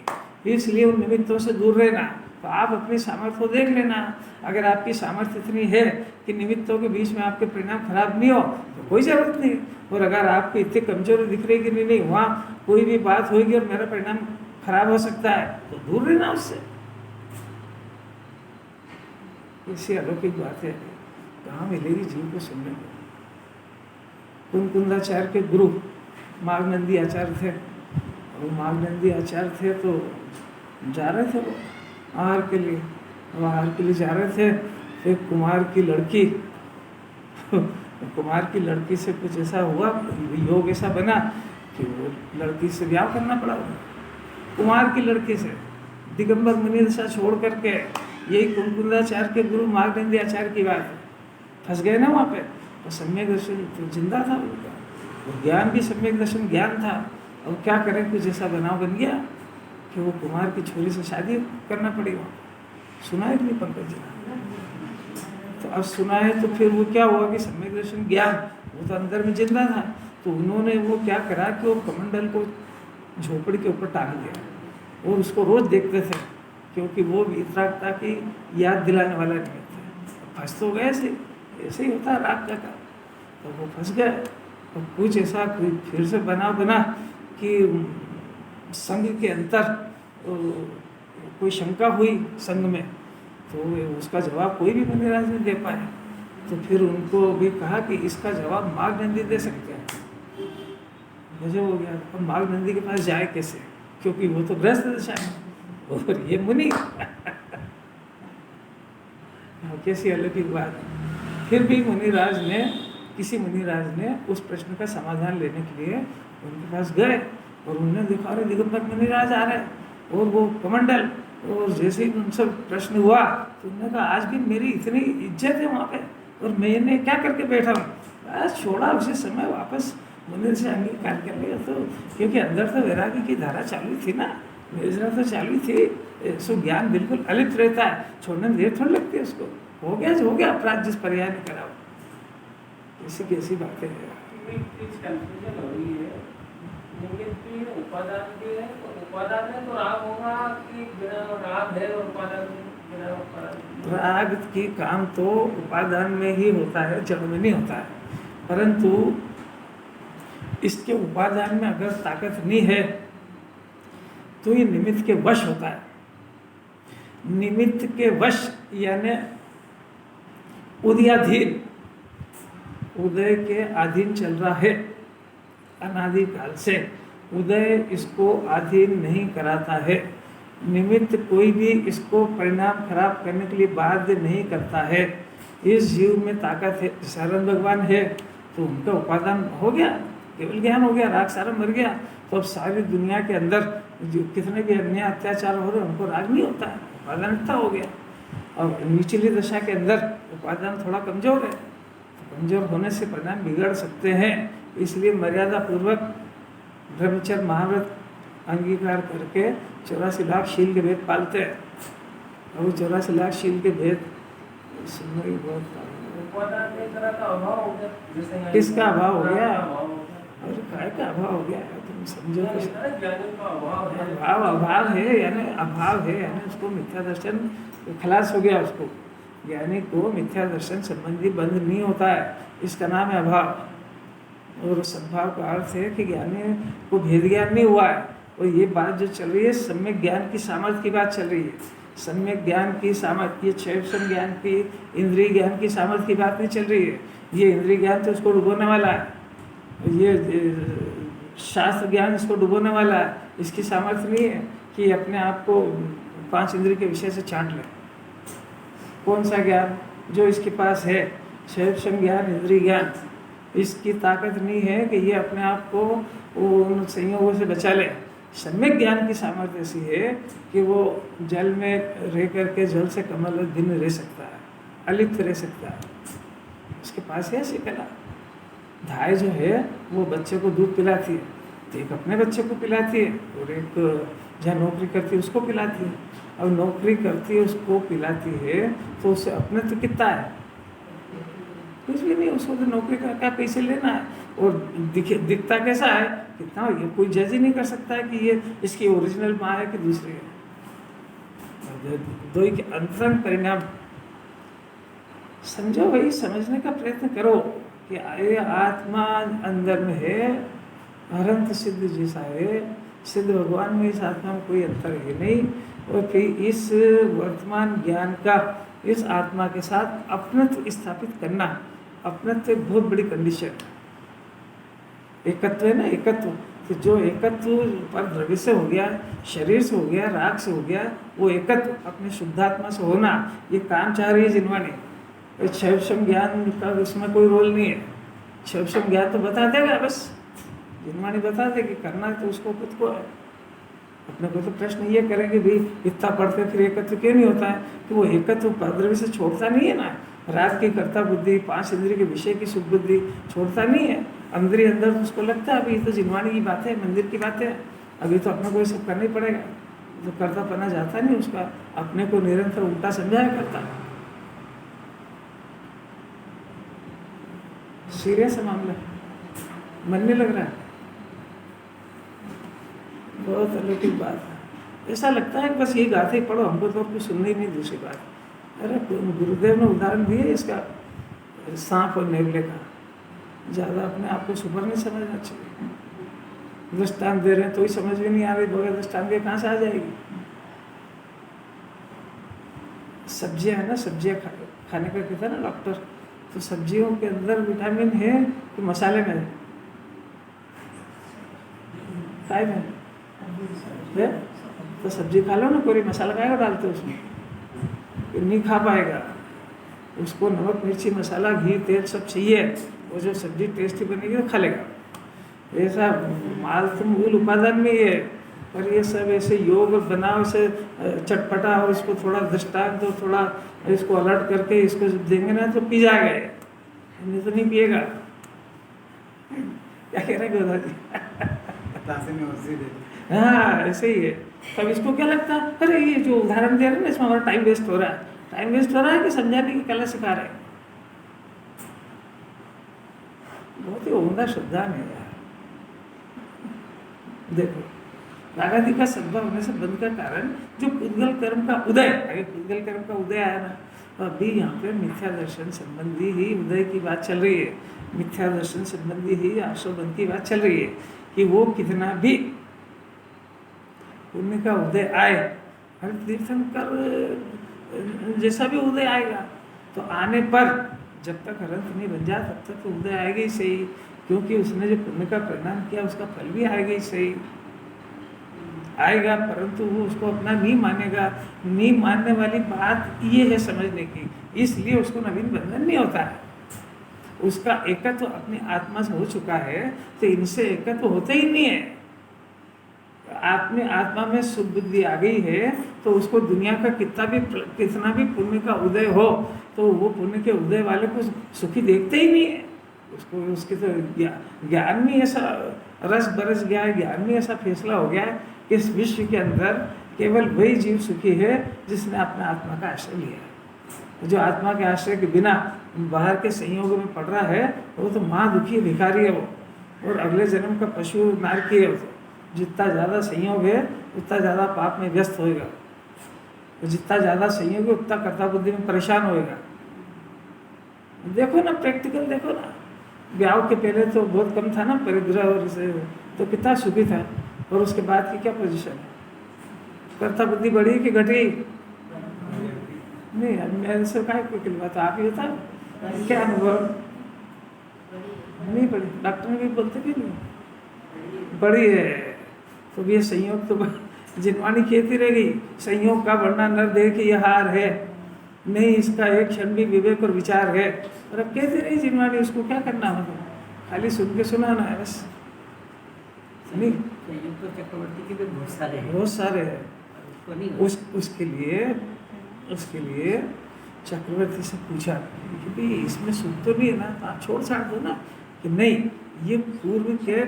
इसलिए उन निमित्तों से दूर रहना। तो आप अपनी सामर्थ्य को देख लेना। अगर आपकी सामर्थ्य इतनी है कि निमित्तों के बीच में आपके परिणाम खराब नहीं हो तो कोई जरूरत नहीं। और अगर आपको इतनी कमजोरी दिख रही कि नहीं वहाँ कोई भी बात होगी और मेरा परिणाम खराब हो सकता है, तो दूर रहना उससे। ऐसी अलौकिक बात है, कहाँ मिलेगी जीव को सुनने को? कुंकुंदाचार्य के गुरु माघनंदी आचार्य थे। वो माघनंदी आचार्य थे तो जा रहे थे वो आहार के लिए, वो आहार के लिए जा रहे थे। फिर कुमार की लड़की से कुछ ऐसा हुआ, योग ऐसा बना कि वो लड़की से ब्याह करना पड़ा। कुमार की लड़की से दिगंबर मुनि दशा छोड़ करके, यही कुंकुंदाचार्य के गुरु माघनंदी आचार्य की बात है। फंस गए ना वहाँ पे। तो सम्यक दर्शन तो जिंदा था उनका, और ज्ञान भी सम्यक दर्शन ज्ञान था। और क्या करें, कुछ ऐसा बनाव बन गया कि वो कुमार की छोरी से शादी करना पड़ी। वहाँ सुना है कि नहीं पंकज जी? तो अब सुना है तो फिर वो क्या हुआ कि सम्यक दर्शन ज्ञान वो तो अंदर में जिंदा था। तो उन्होंने वो क्या करा कि वो कमंडल को झोपड़ी के ऊपर टांग दिया और उसको रोज देखते थे, क्योंकि वो वितरागता की याद दिलाने वाला नहीं था। फंस तो गए ऐसे ही होता है राग का। तो वो फंस गए। और कुछ ऐसा कोई फिर से बना कि संघ के अंतर कोई शंका हुई संघ में, तो उसका जवाब कोई भी मुनिराज नहीं दे पाए। तो फिर उनको भी कहा कि इसका जवाब माघनंदी दे सकते हैं। मुझे हो गया, अब माघनंदी के पास जाए कैसे, क्योंकि वो तो गृहस्थ दशा में और ये मुनि। कैसी अलौकिक बात है। फिर भी किसी मुनिराज ने उस प्रश्न का समाधान लेने के लिए उनके पास गए और उन्होंने देखा अरे दिगंबर मुनिराज आ रहे और वो कमंडल। और जैसे ही उनसे प्रश्न हुआ तो उन्होंने कहा आज भी मेरी इतनी इज्जत है वहाँ पे और मैंने क्या करके बैठा हूँ, बस छोड़ा उसी समय वापस मंदिर से अंगीकार कर लिया। तो क्योंकि अंदर तो वैरागी की धारा चालू थी ना, योजना तो चालू थी। सो ज्ञान बिल्कुल अलिप्त रहता है, छोड़ने में देर थोड़ी लगती है उसको। हो गया अपराध जिस पर्याय ने करा। ऐसी कैसी बातें हैं। कंफ्यूजन हो रही है। उपादान भी है, तो उपादान में तो राग होगा कि बिना राग है और उपादान बिना उपादान? राग की काम तो उपादान में ही होता है, जड़ में नहीं होता है। परंतु इसके उपादान में अगर ताकत नहीं है तो ये निमित्त के वश होता है। निमित्त के वश यानी उदयाधीन, उदय के अधीन चल रहा है अनादि काल से। उदय इसको अधीन नहीं कराता है। निमित्त कोई भी इसको परिणाम खराब करने के लिए बाध्य नहीं करता है। इस जीव में ताकत है। शरण भगवान है तो उनका उपादान हो गया, केवल ज्ञान हो गया, राग सारा मर गया। तो अब सारी दुनिया के अंदर जो कितने भी अन्याय अत्याचार हो रहे हैं उनको राग नहीं होता है, उपादान इतना हो गया। और निचली दशा के अंदर उपादान थोड़ा कमजोर है, तो कमजोर होने से परिणाम बिगड़ सकते हैं। इसलिए मर्यादा पूर्वक ब्रह्मचर्य महाव्रत अंगीकार करके 84 लाख शील के भेद पालते हैं। और वो 84 लाख शील के भेद सुनने की बहुत उपादान एक तरह का अभाव हो गया, जैसे यहाँ किसका अभाव हो गया? अभाव हो गया। और काय का अभाव हो गया है, तुम समझो यहाँ कुछ। लिखा है ज्ञानी का अभाव है। अभाव है यानी अभाव है यानी उसको मिथ्या दर्शन खलास हो गया। उसको ज्ञानी को मिथ्या दर्शन संबंधी बंध नहीं होता है, इसका नाम है अभाव। और सद्भाव का अर्थ है कि ज्ञानी को भेद ज्ञान नहीं हुआ है। और ये बात जो चल रही है सम्यक ज्ञान की सामर्थ्य की बात चल रही है। सम्यक ज्ञान की सामर्थ्य, ये क्षेत्र ज्ञान की, इंद्रिय ज्ञान की सामर्थ्य की बात नहीं चल रही है। ये इंद्रिय ज्ञान तो उसको डुबोने वाला है, ये शास्त्र ज्ञान इसको डुबोने वाला है। इसकी सामर्थ्य नहीं है कि अपने आप को 5 इंद्रिय के विषय से छांट ले। कौन सा ज्ञान जो इसके पास है, क्षेत्र ज्ञान, इंद्रिय ज्ञान, इसकी ताकत नहीं है कि ये अपने आप को उन संयोगों से बचा ले। सम्यक ज्ञान की सामर्थ्य ऐसी है कि वो जल में रह करके जल से कमल दिन रह सकता है, अलिप्त रह सकता है। उसके पास है ऐसी कला। धाय जो है वो बच्चे को दूध पिलाती है, तो एक अपने बच्चे को पिलाती है और एक जहाँ नौकरी करती है उसको पिलाती है। अब नौकरी करती है उसको पिलाती है तो उससे अपने तो कितना है, कुछ भी नहीं। उसको तो नौकरी का क्या पैसे लेना है। और दिखता कैसा है, कितना, ये कोई जज ही नहीं कर सकता है कि ये इसकी ओरिजिनल माँ है कि दूसरी है। दो ही के अंतरंग परिणाम समझो भाई, समझने का प्रयत्न करो कि ये आत्मा अंदर में है, अनंत सिद्ध जैसा है, सिद्ध भगवान में इस आत्मा में कोई अंतर है नहीं। और फिर इस वर्तमान ज्ञान का इस आत्मा के साथ अपनत्व स्थापित करना, अपनत्व एक बहुत बड़ी कंडीशन। एकत्व है ना, एकत्व। तो जो एकत्व पर द्रव्य से हो गया, शरीर से हो गया, राग से हो गया, वो एकत्व अपने शुद्धात्मा से होना, ये काम चाह रही है जिनवाणी। क्षयक्षम ज्ञान का उसमें कोई रोल नहीं है। क्षयक्षम ज्ञान तो बता देगा बस, जिनवाणी बता दे कि करना तो उसको खुद को है। अपने को तो प्रश्न ये करेंगे भाई इतना पढ़ते फिर एकत्व क्यों नहीं होता है, कि वो एकत्व द्रव्य से छोड़ता नहीं है ना। राग की कर्ता बुद्धि, 5 इंद्रिय के विषय की सुख बुद्धि छोड़ता नहीं है। अंदर ही अंदर उसको लगता है अभी तो जिनवाणी की बात है, मंदिर की बात है, अभी तो अपने को ये सब करना ही पड़ेगा। तो कर्ता पना जाता नहीं उसका, अपने को निरंतर उल्टा समझाया करता। सीरियस है मामला, मन नहीं लग रहा है, बहुत अलौकिक बात है। ऐसा लगता है कि बस ये गाते ही पढ़ो, हमको तो कुछ सुननी नहीं दूसरी बात। अरे गुरुदेव ने उदाहरण दिए इसका, सांप और नेवले का। ज़्यादा अपने आप को सुपर नहीं समझना चाहिए। दृष्टांत दे रहे हैं तो ही समझ में नहीं आ रही, बगैर दृष्टांत के कहाँ से आ जाएगी। सब्जियां है ना, सब्जियां खाने का कहता है ना डॉक्टर, तो सब्जियों के अंदर विटामिन है कि मसाले में है में? तो सब्जी खा लो ना, कोई मसाला खाएगा डालते उसमें, नहीं खा पाएगा। उसको नमक मिर्ची मसाला घी तेल सब चाहिए, वो जो सब्जी टेस्टी बनेगी तो खा लेगा। ऐसा माल तो मूल उपादान में ही है, पर ये सब ऐसे योग बनाओ से चटपटा और इसको थोड़ा दृष्टांत तो थोड़ा इसको अलर्ट करके इसको जब देंगे ना तो पी जाएगा, नहीं तो नहीं पिएगा। क्या कह रहे गोदा जी? हाँ ऐसे ही है। तब इसको क्या लगता है, अरे ये जो उदाहरण दे रहे हैं ना इसमें हमारा टाइम वेस्ट हो रहा है। टाइम वेस्ट हो रहा है कि समझाने की कला सिखा रहे हैं। बहुत ही उम्दा श्रद्धान है यार। देखो रागादि का सद्भाव होने से बंद का कारण जो पुद्गल कर्म का उदय, अगर पुद्गल कर्म का उदय आया ना, तो अभी यहाँ पे मिथ्या दर्शन संबंधी ही उदय की बात चल रही है। मिथ्या दर्शन संबंधी ही आश्रबंध की बात चल रही है कि वो कितना भी पुण्य का उदय आए, हर तीर्थंकर जैसा भी उदय आएगा, तो आने पर जब तक हरंत नहीं बन जाए तब तक तो उदय आएगा ही सही, क्योंकि उसने जो पुण्य का परिणाम किया उसका फल भी आएगा ही सही आएगा। परंतु वो उसको अपना नहीं मानेगा। नहीं मानने वाली बात ये है समझने की, इसलिए उसको नवीन बंधन नहीं होता है। उसका एकत्व अपनी आत्मा से हो चुका है, तो इनसे एकत्व होते ही नहीं है। आत्मा में शुद्ध बुद्धि आ गई है तो उसको दुनिया का कितना भी पुण्य का उदय हो तो वो पुण्य के उदय वाले को सुखी देखते ही नहीं है। उसको उसके तो ज्ञान में ऐसा रस बरस गया है, ज्ञान में ऐसा फैसला हो गया है कि इस विश्व के अंदर केवल वही जीव सुखी है जिसने अपने आत्मा का आश्रय लिया है। जो आत्मा के आश्रय के बिना बाहर के संयोग में पड़ रहा है वो तो महा दुखी भिखारी है वो, और अगले जन्म का पशु नारकी है वो। तो जितना ज़्यादा संयोग है उतना ज़्यादा पाप में व्यस्त होएगा, तो जितना ज़्यादा संयोग है उतना कर्ता बुद्धि में परेशान होएगा। देखो ना, प्रैक्टिकल देखो ना, ब्याह के पहले तो बहुत कम था ना परिग्रह, और इसे तो कितना सुखी था, और उसके बाद की क्या पोजीशन है? कर्ता बुद्धि बढ़ी कि घटी? नहीं, मेरे से काय कोई बात आप ही होता क्या अनुभव? नहीं बढ़ी, डॉक्टर भी बोलते भी नहीं बड़ी है। तो ये संयोग तो जिनवाणी कहती रहेगी, संयोग का वर्णन नर देह की यह हार है, नहीं इसका एक क्षण भी विवेक और विचार है। और अब कहती रही जिनवाणी, उसको क्या करना मतलब, खाली सुन के सुनाना है बस। नहीं, संयोग तो चक्रवर्ती के भी बहुत सारे हैं, बहुत सारे हैं। उसको नहीं उसके लिए चक्रवर्ती से पूछा कि भाई इसमें सुख तो नहीं है ना, तो आप छोड़ छाड़ दो ना। कि नहीं, ये पूर्व के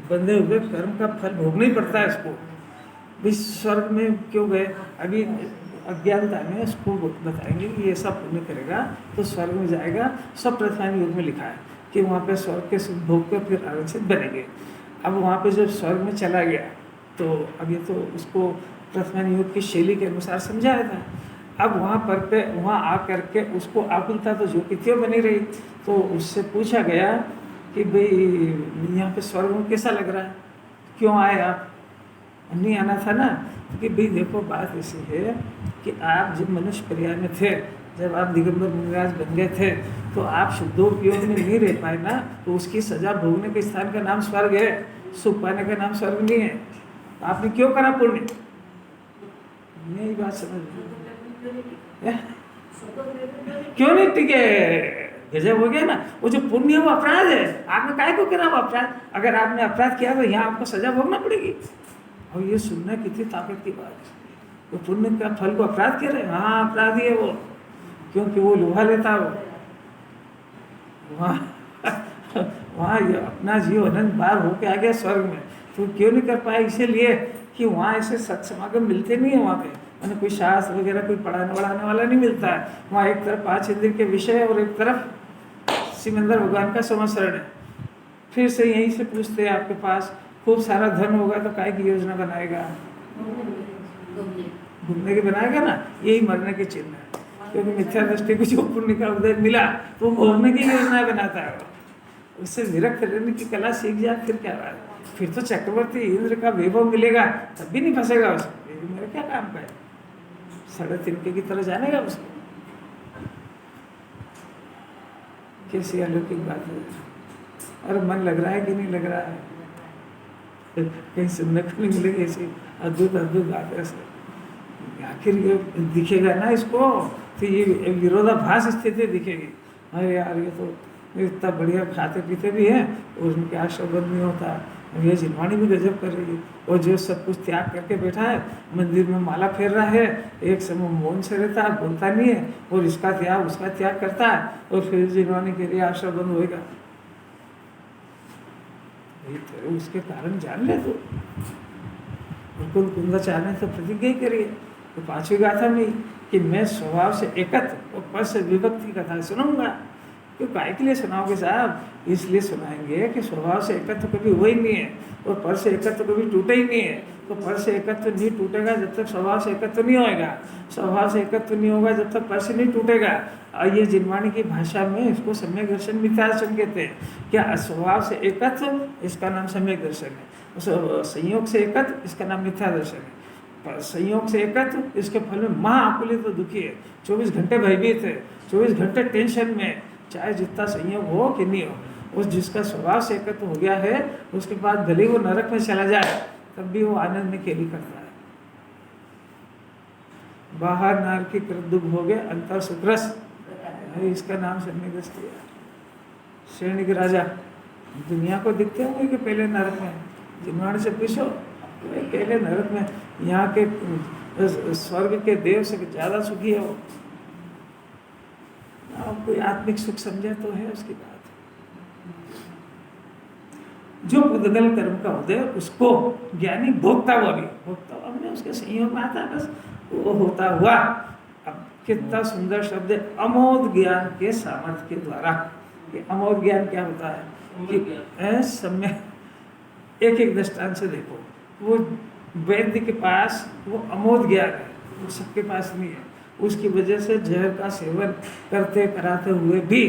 बंधे हुए कर्म का फल भोगना ही पड़ता है इसको। भाई स्वर्ग में क्यों गए? अभी अज्ञानता में इसको बताएंगे कि ये सब पुण्य करेगा तो स्वर्ग में जाएगा। सब प्रथम युग में लिखा है कि वहाँ पे स्वर्ग के सुख भोग कर फिर आरक्षित बनेंगे। अब वहाँ पे जब स्वर्ग में चला गया तो अब ये तो उसको प्रथम युग की शैली के अनुसार समझाया था। अब वहाँ आ करके उसको आकुलता तो जो कि त्यों बनी रही। तो उससे पूछा गया कि भाई यहाँ पे स्वर्ग में कैसा लग रहा है, क्यों आए आप? नहीं आना था ना। कि भाई देखो बात ऐसी है कि आप जब मनुष्य परिवार में थे, जब आप दिगंबर मुनिराज बन गए थे तो आप शुद्धोपयोग में नहीं रह पाए ना, तो उसकी सजा भोगने के स्थान का नाम स्वर्ग है, सुख पाने का नाम स्वर्ग नहीं है। तो आपने क्यों करा पुण्य? यही बात समझ क्यों नहीं टिके? गजब हो गया ना। वो जो पुण्य है वो अपराध है, आपने काहे को करा वो अपराध? अगर आपने अपराध किया तो यहाँ आपको सजा भोगना पड़ेगी। और ये सुनना कितनी ताकत की बात है। वो पुण्य का फल को अपराध कह रहे हैं? हाँ अपराधी है वो, क्योंकि वो लोहा लेता वो वहाँ अपना जीव अनंत बार होके आ गया स्वर्ग में। तो क्यों नहीं कर पाया? इसीलिए कि वहाँ ऐसे सत्समागम मिलते नहीं है। वहाँ पे मैंने कोई शास्त्र वगैरह कोई पढ़ाने वढ़ाने वाला नहीं मिलता है। वहाँ एक तरफ 5 इंद्रिय के विषय और एक तरफ सिमंदर भगवान का समस्रण है। फिर से यहीं से पूछते हैं आपके पास खूब सारा धन होगा तो काय की योजना बनाएगा? घूमने की बनाएगा ना। यही मरने के चिन्ह है, क्योंकि मिथ्या दृष्टि को जो पुण्य का उदय मिला तो वो घूमने की योजना बनाता है। उससे विरक्त रहने की कला सीख जाए फिर क्या बात? फिर तो चक्रवर्ती इंद्र का वैभव मिलेगा तब भी नहीं फंसेगा उसको। मेरे क्या काम का है? साढ़े तिनके की तरह जानेगा उसको। कैसी अलौकिक बात है। अरे मन लग रहा है कि नहीं लग रहा है? कहीं सुनने को नहीं मिलेगी ऐसी अद्भुत अद्भुत बात है। आखिर ये दिखेगा ना इसको, तो ये विरोधाभास स्थिति दिखेगी। अरे यार ये तो इतना बढ़िया खाते पीते भी हैं और उनके आश्रम नहीं होता। ये जिनवाणी भी गजब कर रही है। और जो सब कुछ त्याग करके बैठा है, मंदिर में माला फेर रहा है, एक समय मौन से रहता है, बोलता नहीं है, और इसका त्याग उसका त्याग करता है, और फिर जिनवाणी के लिए आश्रम बंद होएगा। तो उसके कारण जान ले तो उनको कुंदाचार्य तो प्रतिज्ञा ही करिए। तो 5वीं गाथा में कि मैं स्वभाव से एकत्र और पद से विभक्ति कथा सुनाऊंगा। क्यों काय के लिए सुनाओगे साहब? इसलिए सुनाएंगे कि स्वभाव से एकत्र तो कभी हुआ ही नहीं है, और पर से एकत्र तो कभी टूटा ही नहीं है। तो पर से एकत्र नहीं टूटेगा जब तक स्वभाव से एकत्र नहीं होएगा, स्वभाव से एकत्र नहीं होगा जब तक पर से नहीं टूटेगा। और ये जिनवाणी की भाषा में इसको सम्यक दर्शन मिथ्या दर्शन कहते हैं। क्या स्वभाव से एकत्र, इसका नाम सम्यक दर्शन है। संयोग से एकत्र, इसका नाम मिथ्या दर्शन है। संयोग से एकत्र, इसके फल में महाआकुलित तो दुखी है, 24 घंटे भयभीत है, 24 घंटे टेंशन में, चाहे जितना संयोग हो कि नहीं हो। उस जिसका स्वभाव से एकत्र हो गया है उसके बाद भले वो नरक में चला जाए तब भी वो आनंद में केली करता है। बाहर नार की दुख हो गए, अंतर सुखरस, इसका नाम सम्यक दृष्टि है। श्रेणी के राजा दुनिया को दिखते होंगे कि पहले नरक में? जिनवाणी से पूछो अकेले नरक में, यहाँ के स्वर्ग के देव से ज़्यादा सुखी है वो। आप कोई आत्मिक सुख समझे तो है उसकी बात। जो पुद्गल कर्म का उदय उसको ज्ञानी भोगता हुआ भी, भोगता हुआ हमने उसके संयोग में आता, बस वो होता हुआ। अब कितना सुंदर शब्द है, अमोद ज्ञान के सामर्थ्य के द्वारा। ये अमोद ज्ञान क्या होता है कि समय एक एक दृष्टांत से देखो, वो वैद्य के पास वो अमोद ज्ञान है, वो सबके पास नहीं है। उसकी वजह से जहर का सेवन करते कराते हुए भी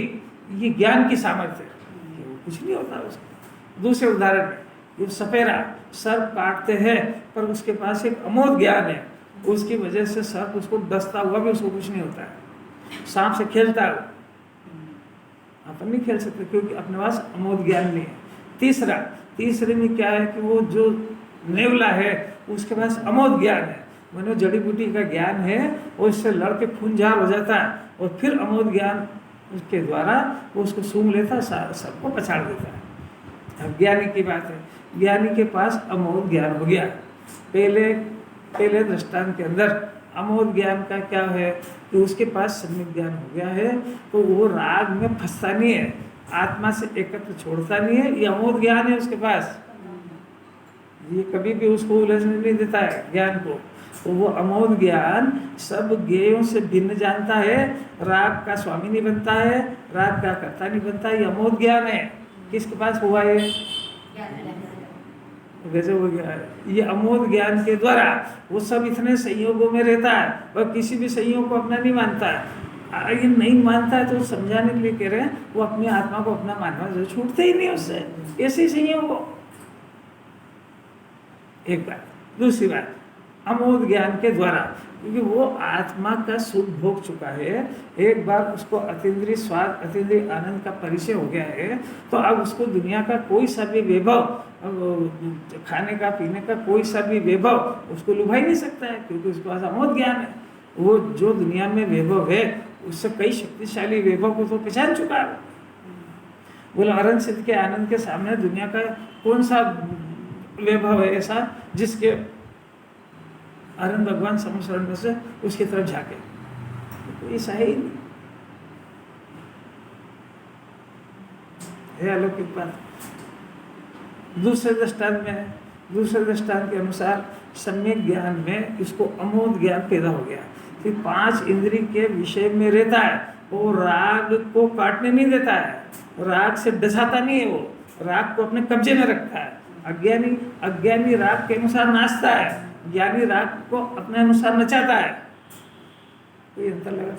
ये ज्ञान की सामर्थ्य है कि वो कुछ नहीं होता उसको। दूसरे उदाहरण में, ये सपेरा सर्प काटते हैं पर उसके पास एक अमोद ज्ञान है, उसकी वजह से सर्प उसको डसता हुआ भी उसको कुछ नहीं होता है। सांप से खेलता है, अपन नहीं खेल सकते क्योंकि अपने पास अमोद ज्ञान नहीं है। तीसरे में क्या है कि वो जो नेवला है उसके पास अमोद ज्ञान है, मानो जड़ी बूटी का ज्ञान है, वो इससे लड़के खूंजार हो जाता है और फिर अमोद ज्ञान उसके द्वारा वो उसको सूंघ लेता है, सबको पछाड़ देता है। अब ज्ञानी की बात है, ज्ञानी के पास अमोद ज्ञान हो गया। पहले दृष्टांत के अंदर अमोद ज्ञान का क्या है कि उसके पास सम्यक ज्ञान हो गया है, तो वो राग में फंसता नहीं है, आत्मा से एकत्र छोड़ता नहीं है। ये अमोद ज्ञान है उसके पास, ये कभी भी उसको उलझने नहीं देता है ज्ञान को। तो वो अमोद ज्ञान सब ज्ञेयों से भिन्न जानता है, राग का स्वामी नहीं बनता है, राग का कर्ता नहीं बनता। ये अमोद ज्ञान है, किसके पास हुआ है? वैसे हो गया है। ये अमोद ज्ञान के द्वारा वो सब इतने संयोगों में रहता है और किसी भी संयोग को अपना नहीं मानता है। ये नहीं मानता है तो समझाने के लिए कह रहे हैं, वो अपनी आत्मा को अपना मानना जो छूटते ही नहीं उससे, ऐसे ही संयोग हो। एक बात। दूसरी बात, अमोद ज्ञान के द्वारा, क्योंकि वो आत्मा का सुख भोग चुका है, एक बार उसको अतीन्द्रिय स्वाद अतीन्द्रिय आनंद का परिचय हो गया है, तो अब उसको दुनिया का कोई सा भी वैभव, खाने का पीने का कोई सा भी वैभव उसको लुभा ही नहीं सकता है, क्योंकि उसके पास अमोद ज्ञान है। वो जो दुनिया में वैभव है उससे कई शक्तिशाली वैभव को तो पहचान चुका है। बोला अरन सिद्ध के आनंद के सामने दुनिया का कौन सा वैभव है ऐसा जिसके अरन भगवान समझ से उसकी तरफ झाके, तो ऐसा है ही नहीं है। अलौकिक बात दूसरे दृष्टांत के अनुसार सम्यक ज्ञान में इसको अमोद ज्ञान पैदा हो गया, फिर 5 इंद्रिय के विषय में रहता है, वो राग को काटने नहीं देता है, राग से डसाता नहीं है, वो राग को अपने कब्जे में रखता है। अज्ञानी राग के अनुसार नाचता है, ज्ञानी राग को अपने अनुसार नचाता है। कोई अंतर लगा?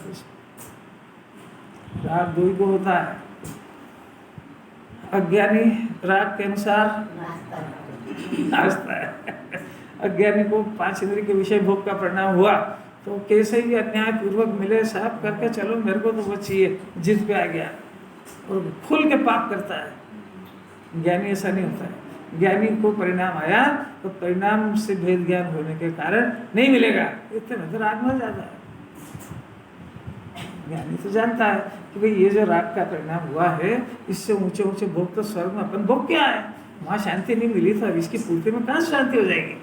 राग दो ही को होता है, अज्ञानी राग के अनुसार नाचता है। अज्ञानी को 5 इंद्रिय के विषय भोग का परिणाम हुआ तो कैसे भी अन्याय पूर्वक मिले साफ करके चलो मेरे को तो वो चाहिए, जिद पे आ गया और खुल के पाप करता है। ज्ञानी ऐसा नहीं होता है। ज्ञानी को परिणाम आया तो परिणाम से भेद ज्ञान होने के कारण नहीं मिलेगा, इतने में तो राग मर जाता है। ज्ञानी तो जानता है कि भाई ये जो राग का परिणाम हुआ है इससे ऊंचे ऊंचे भोग तो स्वर्ग में अपन भोग क्या है, वहाँ शांति नहीं मिली तो अब इसकी पूर्ति में कहाँ शांति हो जाएगी।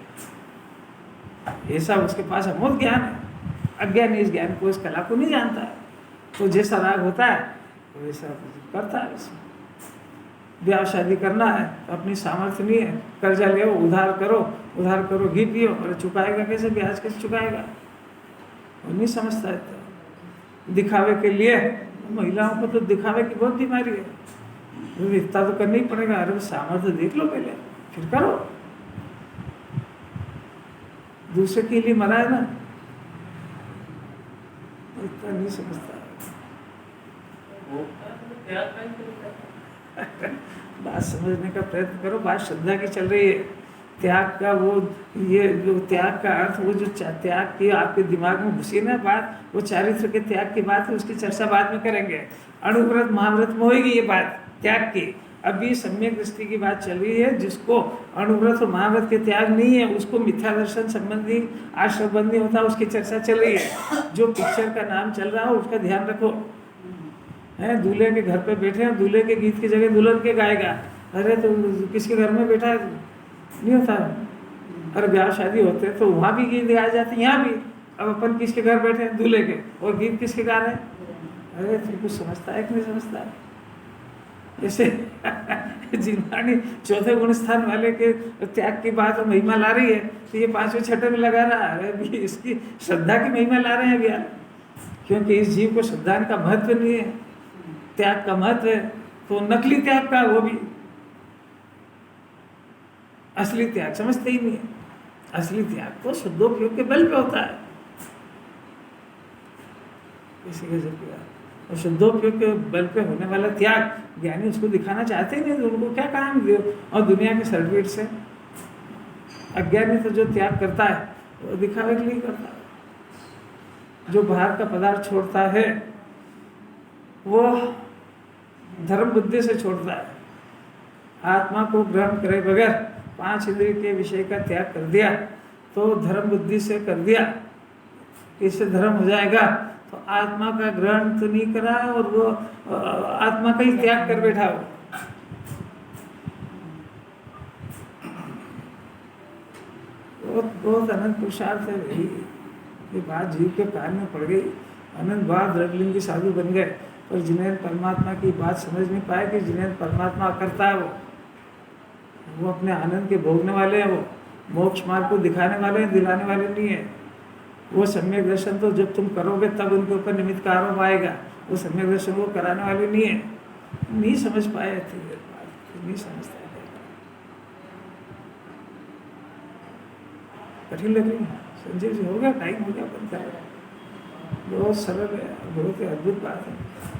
ऐसा उसके पास अमोद ज्ञान है। अज्ञानी इस ज्ञान को, इस कला को नहीं जानता है, तो जैसा राग होता है तो वैसा करता है। ब्याह शादी करना है तो अपनी सामर्थ्य नहीं है, कर्जा ले उधार करो घी पियो, और चुकाएगा कैसे, ब्याज कैसे चुकाएगा, वो नहीं समझता है। तो दिखावे के लिए महिलाओं को तो दिखावे की बहुत बीमारी है, तो इतना तो करना ही पड़ेगा। अरे सामर्थ्य देख लो पहले फिर करो, दूसरे के लिए मरा है ना, इतना नहीं समझता बात समझने का प्रयत्न करो। बात श्रद्धा की चल रही है, त्याग का वो, ये जो त्याग का अर्थ, वो जो त्याग की आपके दिमाग में घुसी ना बात, वो चारित्र के त्याग की बात है, उसकी चर्चा बाद में करेंगे। अणुव्रत महाव्रत में होगी ये बात त्याग की। अभी सम्यक दृष्टि की बात चल रही है, जिसको अणुव्रत और महाव्रत के त्याग नहीं है उसको मिथ्या दर्शन संबंधी आश्रबंदी होता है, उसकी चर्चा चल रही है। जो पिक्चर का नाम चल रहा है उसका ध्यान रखो। है दूल्हे के घर पे बैठे हैं, दूल्हे के गीत की जगह दुल्हन के गाएगा, अरे तो किसके घर में बैठा है, नहीं होता और ब्याह शादी होते हैं तो वहाँ भी गीत गाए जाते हैं, यहाँ भी। अब अपन किसके घर बैठे हैं? दूल्हे के, और गीत किसके गा रहे हैं? अरे तुम कुछ समझता है कि नहीं समझता है? जैसे जिनवाणी चौथे गुण स्थान वाले के त्याग की बात और महिमा ला रही है, तो ये पांचवें छठे में लगा रहा है। अरे अभी इसकी श्रद्धा की महिमा ला रहे हैं अभी यार, क्योंकि इस जीव को श्रद्धा का महत्व नहीं है, त्याग का महत्व है। तो नकली त्याग का, वो भी असली त्याग समझते ही नहीं है। असली त्याग तो शुद्धोपयोग के बल पे होता है, इसी के जरिए। और शुद्धोपयोग के बल पे होने वाला त्याग ज्ञानी उसको दिखाना चाहते ही नहीं, तो उनको क्या काम दे और दुनिया के सर्टिफिकेट से। अज्ञानी तो जो त्याग करता है वो दिखावे के लिए करता है। जो बाहर का पदार्थ छोड़ता है वो धर्म बुद्धि से छोड़ता है। आत्मा को ग्रहण करे बगैर 5 इंद्रिय के विषय का त्याग कर दिया तो धर्म बुद्धि से कर दिया, इससे धर्म हो जाएगा। तो आत्मा का ग्रहण तो नहीं करा और वो आत्मा का ही त्याग कर बैठा हो। बहुत अनंत पुरुषार्थ है भाई। ये बात जीव के कान में पड़ गई, अनंत बार द्रव्यलिंगी साधु बन गए, और जिन्हें परमात्मा की बात समझ नहीं पाए कि जिन्हें परमात्मा करता है वो अपने आनंद के भोगने वाले हैं, वो मोक्ष मार्ग को दिखाने वाले हैं, दिलाने वाले नहीं है। वो सम्यक दर्शन तो जब तुम करोगे तब उनके ऊपर निमित्त का आरोप आएगा। वो सम्यक दर्शन वो कराने वाले नहीं है। नहीं समझ पाए थे, नहीं समझते, कठिन लग रही है। संजय जी हो गया, टाइम हो गया, बनता है। बहुत सरल है, बहुत ही अद्भुत बात है।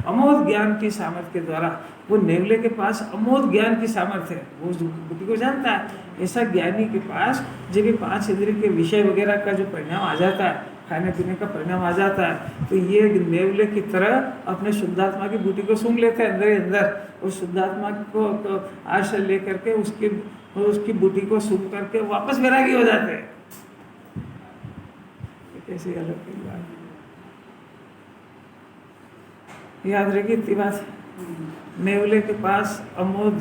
अमोघ ज्ञान की सामर्थ्य के द्वारा, वो नेवले के पास अमोघ ज्ञान की सामर्थ्य है, वो बुद्धि को जानता है। ऐसा ज्ञानी के पास जब भी 5 इंद्रिय के विषय वगैरह का जो परिणाम आ जाता है, खाने पीने का परिणाम आ जाता है, तो ये नेवले की तरह अपने शुद्धात्मा की बूटी को सूंघ लेते हैं अंदर ही अंदर, और शुद्धात्मा को आश्रय लेकर के उसकी बूटी को सूंघ करके वापस वैरागी हो जाते हैं। कैसी अलग की बात, याद रखिए इतनी बात। नेवले के पास अमोघ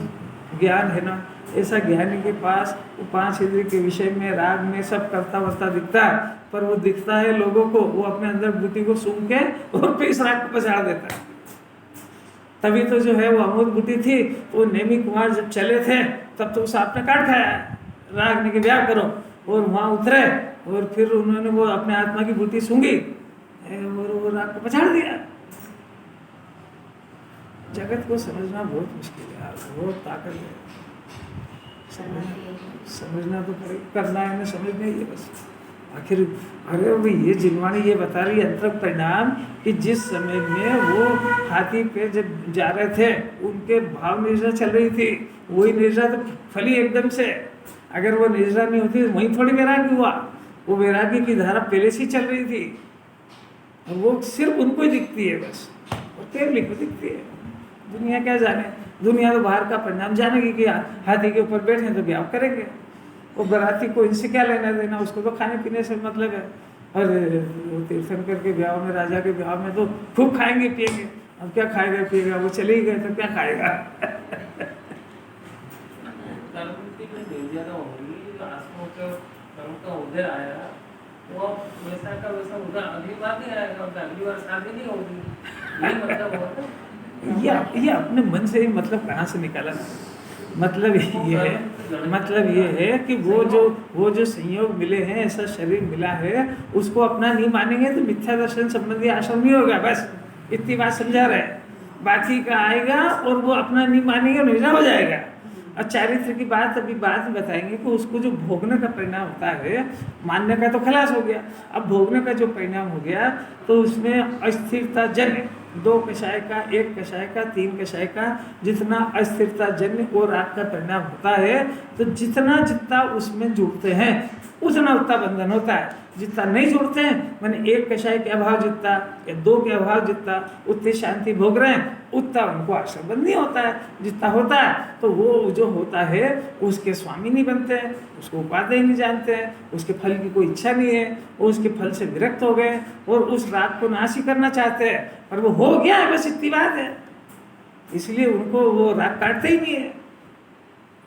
ज्ञान है ना, ऐसा ज्ञानी के पास वो 5 इंद्रिय के विषय में, राग में सब करता वर्ता दिखता है, पर वो दिखता है लोगों को, वो अपने अंदर बुद्धि को सूंघ के और फिर इस राग को पछाड़ देता है। तभी तो जो है वो अमोघ बुद्धि थी, तो नेमी कुमार जब चले थे तब तो सांप ने काट खाया, राग ने के ब्याह करो, और वहाँ उतरे और फिर उन्होंने वो अपने आत्मा की बुद्धि सूंघी और वो राग को पछाड़ दिया। जगत को समझना बहुत मुश्किल है यार, बहुत ताकत है। समझना तो पड़ेगा, करना है ना, समझना ही है बस। आखिर अरे भाई ये जिनवाणी ये बता रही है अंतर परिणाम कि जिस समय में वो हाथी पे जब जा रहे थे उनके भाव निर्जरा चल रही थी, वही निर्जरा तो फली एकदम से। अगर वो निर्जरा नहीं होती तो वहीं थोड़ी वैरागी हुआ, वो वैरागी की धारा पहले से चल रही थी, वो सिर्फ उनको ही दिखती है बस, और केवल को दिखती है। दुनिया क्या जाने, दुनिया तो बाहर का परिणाम जानेगी कि हाथी के ऊपर बैठे तो ब्याह करेंगे, वो बराती को इनसे क्या लेना देना, उसको तो खाने पीने से मतलब है। और तीर्थंकर के ब्याह में, राजा के ब्याह में तो खूब खाएंगे पिएंगे, अब क्या खाएगा पिएगा, वो चले ही गए तो क्या खाएगा। उधर आया वो वैसा का वैसा उधर अगली बार नहीं आएगा, अगली बार शादी नहीं होगी, यही मतलब होता है। ये अपने मन से ही मतलब कहाँ से निकाला? मतलब ये है कि वो जो संयोग मिले हैं, ऐसा शरीर मिला है, उसको अपना नहीं मानेंगे तो मिथ्या दर्शन संबंधी आश्रम नहीं होगा। बस इतनी बात समझा रहे हैं। बाकी का आएगा और वो अपना नहीं मानेंगे, निर्णय हो जाएगा। और चारित्र की बात अभी बाद में बताएंगे कि उसको जो भोगने का परिणाम होता है, मानने का तो खलास हो गया, अब भोगने का जो परिणाम हो गया तो उसमें अस्थिरता जन्य 2 कषाय का, 1 कषाय का, 3 कषाय का, जितना अस्थिरता जन्य और राग का परिणाम होता है, तो जितना उसमें जुड़ते हैं उतना बंधन होता है। जितना नहीं जुड़ते हैं, मैंने 1 कषाय के अभाव जितना या 2 के अभाव जितना उतनी शांति भोग रहे हैं, उतना उनको आश्रम नहीं होता है। जितना होता है तो वो जो होता है उसके स्वामी नहीं बनते हैं, उसको उपादेय नहीं जानते हैं, उसके फल की कोई इच्छा नहीं है, वो उसके फल से विरक्त हो गए और उस राग को नाश ही करना चाहते हैं, पर वो हो गया है, बस इतनी बात है। इसलिए उनको वो राग काटते ही नहीं है।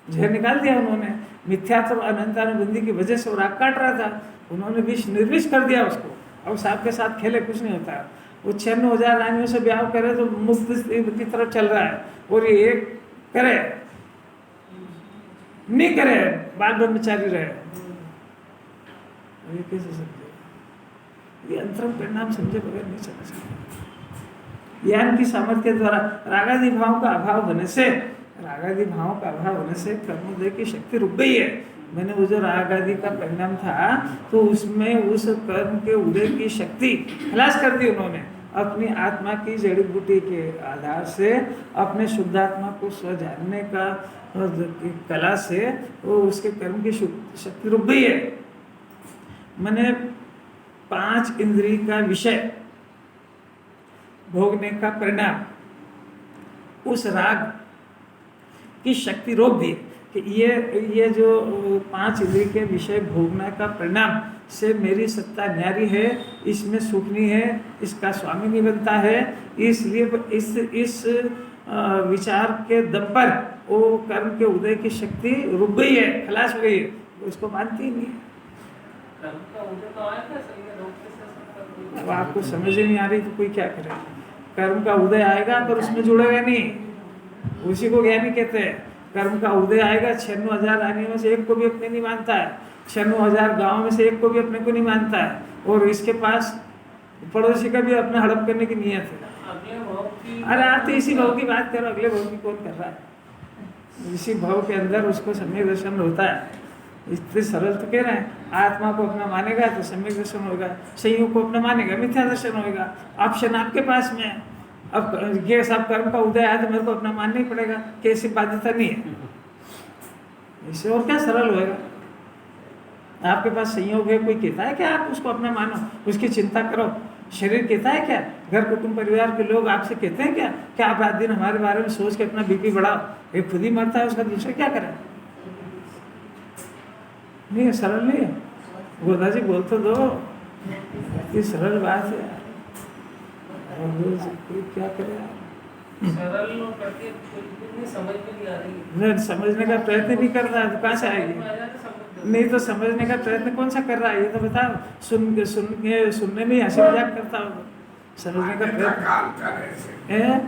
जहर निकाल दिया उन्होंने। मिथ्यात्व अनंतानुबंधी की वजह से वो राग काट रहा था, उन्होंने विष निर्विष कर दिया उसको। अब सांप के साथ खेले कुछ नहीं होता। वो 96,000 रानियों से ब्याह करे तो मुक्त की तरफ चल रहा है, और ये एक करे नहीं करे बाल ब्रह्मचारी रहे। ये कैसे समझे? ये अंतरंग परिणाम समझे बगैर नहीं समझ सकते। ज्ञान की सामर्थ्य के द्वारा रागादि भावों का अभाव होने से कर्मोदय की शक्ति रुक गई है। मैंने वो जो राग आदि का परिणाम था तो उसमें उस कर्म के उदय की शक्ति खलास कर दी उन्होंने। अपनी आत्मा की जड़ी बूटी के आधार से अपने शुद्धात्मा को स्व जानने का कला से वो उसके कर्म की शक्ति रुक गई है। मैंने 5 इंद्रिय का विषय भोगने का परिणाम उस राग की शक्ति रोक दी कि ये जो 5 इंद्रिय के विषय भोगने का परिणाम से मेरी सत्ता न्यारी है, इसमें सुख नहीं है, इसका स्वामी नहीं बनता है। इसलिए इस विचार के दम पर वो कर्म के उदय की शक्ति रुक गई है, खलास हो गई है, उसको मानती ही नहीं है। कर्म का उदय तो आया था, सही है, रोक कैसे अब आपको समझ ही नहीं आ रही तो कोई क्या करे। कर्म का उदय आएगा पर उसमें जुड़ेगा नहीं, उसी को ज्ञानी कहते हैं। कर्म का उदय आएगा, 96,000 रानियों में से एक को भी अपने नहीं मानता है, 96,000 गाँव में से एक को भी अपने को नहीं मानता है, और इसके पास पड़ोसी का भी अपना हड़प करने की नियत है। अरे आप तो इसी भाव की बात करो, अगले भाव की कौन कर रहा है? इसी भाव के अंदर उसको सम्यक दर्शन होता है। इतने सरल तो कह रहे हैं, आत्मा को अपना मानेगा तो सम्यक दर्शन होगा, संयोग को अपना मानेगा मिथ्या दर्शन होगा। ऑप्शन आपके पास में है। अब ये सब कर्म का उदय आया तो मेरे को अपना मानना ही पड़ेगा, कैसी बाध्यता नहीं है। इससे और क्या सरल होएगा? आपके पास संयोग है, कोई कहता है क्या आप उसको अपना मानो, उसकी चिंता करो? शरीर कहता है क्या? घर कुटुंब परिवार के लोग आपसे कहते हैं क्या आप रात दिन हमारे बारे में सोच के अपना बीपी बढ़ाओ? एक खुद ही मरता है, उसका दूसरा क्या करे? नहीं है, सरल नहीं है। गोदा जी बोल तो दो, ये सरल बात है। क्या करे? सरल करके समझ में नहीं आ रही। नहीं, समझने का प्रयत्न नहीं कर रहा है तो कहाँ से आएगी? नहीं तो समझने का प्रयत्न कौन सा कर रहा है ये तो बताओ। सुनने में हंसी मजाक करता हो, समझने का प्रयत्न है।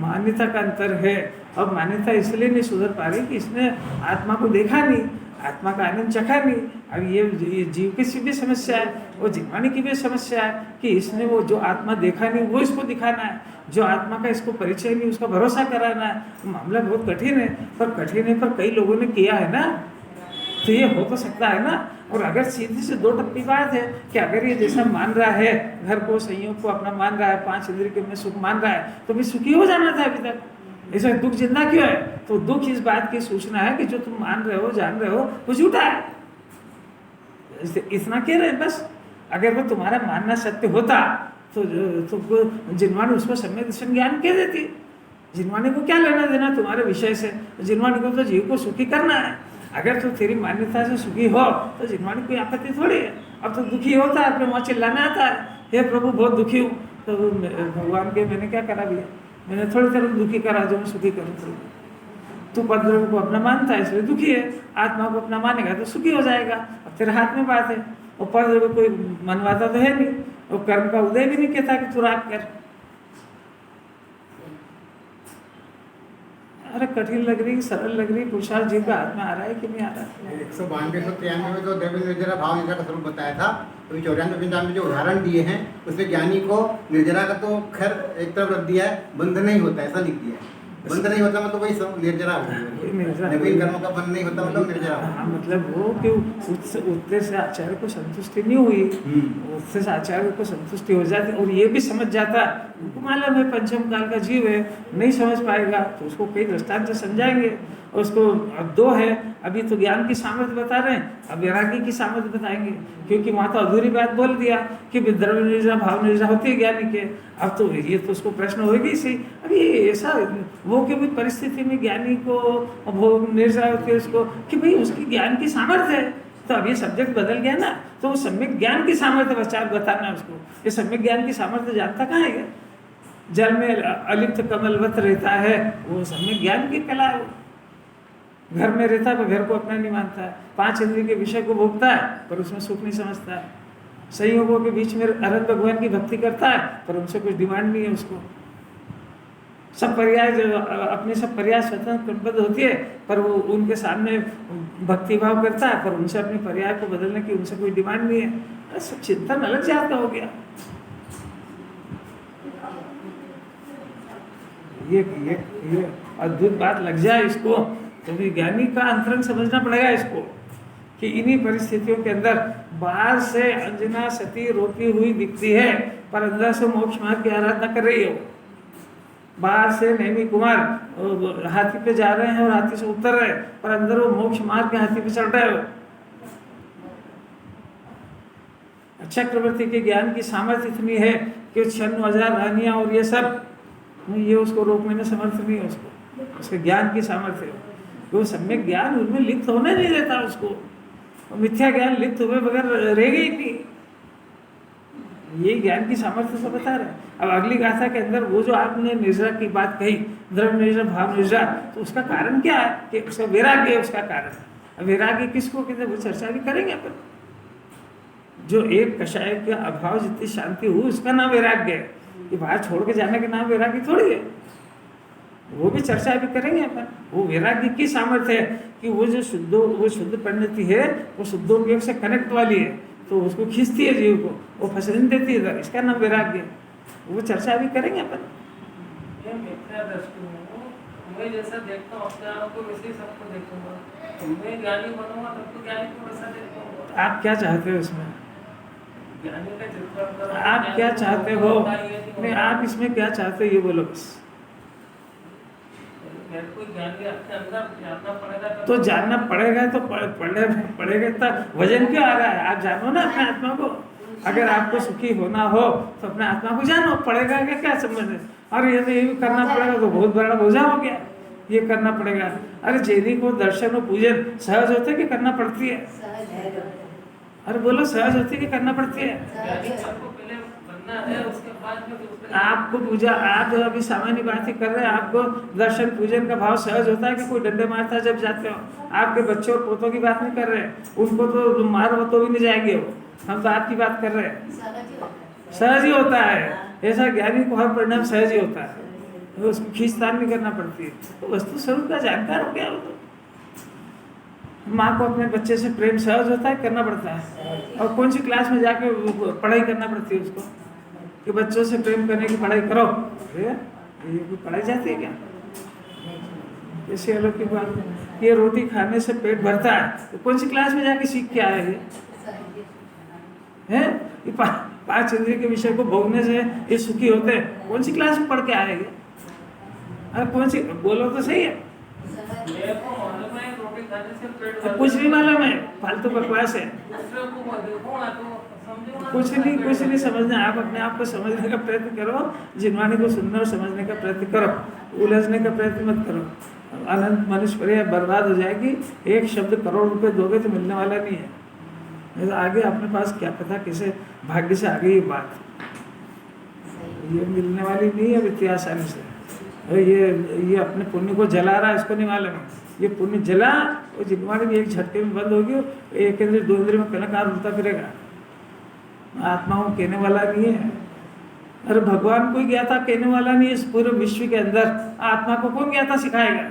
मान्यता का अंतर है। अब मान्यता इसलिए नहीं सुधर पा रही कि इसने आत्मा को देखा नहीं, आत्मा का आनंद चखा नहीं। अब ये जीव की भी समस्या है, वो जिज्ञानी की भी समस्या है कि इसने वो जो आत्मा देखा नहीं वो इसको दिखाना है, जो आत्मा का इसको परिचय नहीं उसका भरोसा कराना है। मामला बहुत कठिन है, पर कई लोगों ने किया है ना, तो ये हो तो सकता है ना। और अगर सीधी से 2 टप्पी बात है कि अगर ये जैसा मान रहा है, घर को संयोग को अपना मान रहा है, 5 इंद्रिय के में सुख मान रहा है, तो भी सुखी हो जाना था अभी तक। ऐसा दुख जिंदा क्यों है? तो दुख इस बात की सूचना है कि जो तुम मान रहे हो, जान रहे हो, वो झूठा है। इतना कह रहे हैं बस। अगर वो तुम्हारा मानना सत्य होता तो जिनवाणी उसको सम्यक दर्शन ज्ञान कह देती। जिनवाणी को क्या लेना देना तुम्हारे विषय से? जिनवाणी को तो जीव को सुखी करना है। अगर तो तेरी मान्यता से सुखी हो तो जिनवाणी कोई आपत्ति थोड़ी है। अब तो दुखी होता है, अपने मुँह चिल्लाना आता है, हे प्रभु बहुत दुखी हूँ। तो भगवान के मैंने क्या करा भैया? मैंने थोड़ी देर दुखी करा जो मैं सुखी करूँ। तू पद्रव को अपना मानता है इसलिए दुखी है, आत्मा को अपना मानेगा तो सुखी हो जाएगा। अब तेरे हाथ में बात है। और पद्रव को कोई मनवाता तो है नहीं, और कर्म का उदय भी नहीं कहता कि तू राग कर। अरे कठिन लग रही, सरल लग रही, पुरुषार्थ जीव का हाथ में आ रहा है कि नहीं आ रहा है? 192-193 में जो देवी निर्जरा भाव निर्जरा का स्वरूप बताया था, तो 94-95 में जो उदाहरण दिए हैं उसमें ज्ञानी को निर्जरा का तो खैर एक तरफ रख दिया है, बंध नहीं होता ऐसा लिख दिया है। बंध नहीं होता मतलब वही सब निर्जरा हो गया, नवीन कर्मों का बंध नहीं होता मतलब निर्जरा हो। हाँ, मतलब वो कि उत्तर से आचार्य को संतुष्टि नहीं हुई, उत्तर से आचार्य को संतुष्टि हो जाती और ये भी समझ जाता, उनको मालूम है पंचम काल का जीव है, नहीं समझ पाएगा तो उसको कई दृष्टांत समझाएंगे। और उसको अब 2 है, अभी तो ज्ञान की सामर्थ्य बता रहे हैं, अब वैराग्य की सामर्थ्य बताएंगे, क्योंकि वहाँ तो अधूरी बात बोल दिया कि द्रव्य निर्जरा भाव निर्जरा होती है ज्ञानी के। अब तो ये तो उसको प्रश्न होगी सही। अभी ऐसा वो कि भाई परिस्थिति में ज्ञानी को भोग निर्जरा होती है उसको कि भाई उसकी ज्ञान की सामर्थ्य है। तो अब ये सब्जेक्ट बदल गया ना, तो वो सम्यक ज्ञान की सामर्थ्य बताना उसको। ये सम्यक ज्ञान की सामर्थ्य जानता कहाँ है? जल में अलिप्त कमलवत रहता है, वो सम्यक ज्ञान की कला है। घर में रहता है पर घर को अपना नहीं मानता है, 5 इंद्रिय के विषय को भोगता है पर उसमें सुख नहीं समझता है, संयोगों के बीच में अनंत भगवान की भक्ति करता है पर उनसे कुछ डिमांड नहीं है उसको, सब पर्याय जो अपने सब पर्याय स्वतंत्र क्रमबद्ध होती है पर वो उनके सामने भक्ति भाव करता है पर उनसे अपने पर्याय को बदलने की उनसे कोई डिमांड नहीं है। अरे सब चिंतन अलग जात का हो गया। ये अद्भुत बात लग जाए इसको तो विज्ञानी का अंतरंग समझना पड़ेगा इसको कि इन्हीं परिस्थितियों के अंदर बाहर से अंजना सती रोती हुई दिखती है पर अंदर से मोक्ष मार्ग की आराधना कर रही है। बाहर से नैमी कुमार हाथी पे जा रहे हैं और हाथी से उतर रहे पर अंदर वो मोक्ष मार्ग के हाथी पे चढ़ रहे हो। चक्रवर्ती के ज्ञान की सामर्थ्य इतनी है कि 96,000 रानियां और ये सब ये उसको रोकने में समर्थ नहीं है, उसके ज्ञान की सामर्थ्य है। वो सम्यक ज्ञान उनमें लिप्त होने नहीं देता उसको, और मिथ्या ज्ञान लिप्त हुए बगैर रहेगा ही नहीं। ये ज्ञान की सामर्थ्य से बता रहे। अब अगली गाथा के अंदर वो जो आपने निर्जरा की बात कही, द्रव्य निर्जरा भाव निर्जरा, तो उसका कारण क्या है कि उसका वैराग्य है उसका कारण। अब वैराग्य किसको कहते हैं वो चर्चा भी करेंगे अपन। जो एक कषाय के अभाव जितनी शांति हुई उसका नाम वैराग्य है, कि बाहर छोड़ के जाने के नाम वैराग्य थोड़ी है, वो भी चर्चा भी करेंगे अपन। वो वैराग्य की सामर्थ्य है कि वो जो शुद्ध परिणति है वो शुद्धोपयोग से कनेक्ट वाली है, तो उसको खींचती है जीव को, वो फंसने देती है इधर, इसका नाम वैराग्य है। वो चर्चा भी करेंगे अपन। ये मिथ्या दृष्टि में मैं जैसा देखता हूँ अपने आप को वैसे ही सबको देखूंगा, तो मैं ज्ञानी बनूंगा तब तो ज्ञानी को वैसा देखूंगा। आप क्या चाहते हो इसमें? ज्ञानी का चित्रण आप क्या चाहते हो? नहीं, आप इसमें क्या चाहते हो ये बोलो बस। तो जानना पड़ेगा तो पड़ेगा तो वजन क्यों आ रहा है? आप जानो ना अपने आत्मा को। अगर आपको सुखी होना हो तो अपने आत्मा को जानो, पड़ेगा क्या संबंध है? और ये भी करना पड़ेगा तो बहुत बड़ा बोझा हो गया, ये करना पड़ेगा। अरे जैनी को दर्शन और पूजन सहज होते कि करना पड़ती है? अरे बोलो सहज होती कि करना पड़ती है? आपको पूजा, आप जो अभी सामान्य बात ही कर रहे हैं, आपको दर्शन पूजन का भाव सहज होता है कि कोई डंडे मारता है जब जाते हो? आपके बच्चों और पोतों की बात नहीं कर रहे, उनको तो मारो तो भी नहीं जाएंगे वो, हम तो आपकी बात कर रहे हैं। सहज ही होता है, ऐसा ज्ञानी को हर परिणाम सहज ही होता है, तो उसको खींचतान नहीं करना पड़ती है। तो वस्तु स्वरूप का जानकार हो गया वो तो। माँ को अपने बच्चे से प्रेम सहज होता है, करना पड़ता है? और कौन सी क्लास में जाके पढ़ाई करना पड़ती है उसको कि बच्चों से प्रेम करने की पढ़ाई करो? ये कोई पढ़ाई जाती है क्या? ऐसे अलौकिक बात। ये रोटी खाने से पेट भरता है तो कौन सी क्लास में जाके सीख के आए हैं? ये 5 इंद्रिय के विषय को भोगने से ये सुखी होते हैं, कौन सी क्लास में पढ़ के आएंगे? अरे कौन सी, बोलो तो सही है। कुछ नहीं मालूम है, फालतू बकवास है। कुछ नहीं समझना। आप अपने आप को समझने का प्रयत्न करो, जिनवाणी को सुनने और समझने का प्रयत्न करो, उलझने का प्रयत्न मत करो। अनंत मनुष्य बर्बाद हो जाएगी। एक शब्द करोड़ रुपए दोगे तो मिलने वाला नहीं है, नहीं तो आगे अपने पास क्या पता किसे भाग्य से आ गई बात, ये मिलने वाली नहीं है इतनी आसानी से। ये अपने पुण्य को जला रहा है, इसको नहीं मालूम है। ये पुण्य जला और जिनवाणी भी एक झटके में बंद होगी, एक इंद्रिय 2 इंद्रिय में कलाकार उड़ता फिरेगा। आत्मा को कहने वाला नहीं है। अरे भगवान को ही ज्ञाता कहने वाला नहीं है इस पूरे विश्व के अंदर। आत्मा को कौन ज्ञाता सिखाएगा?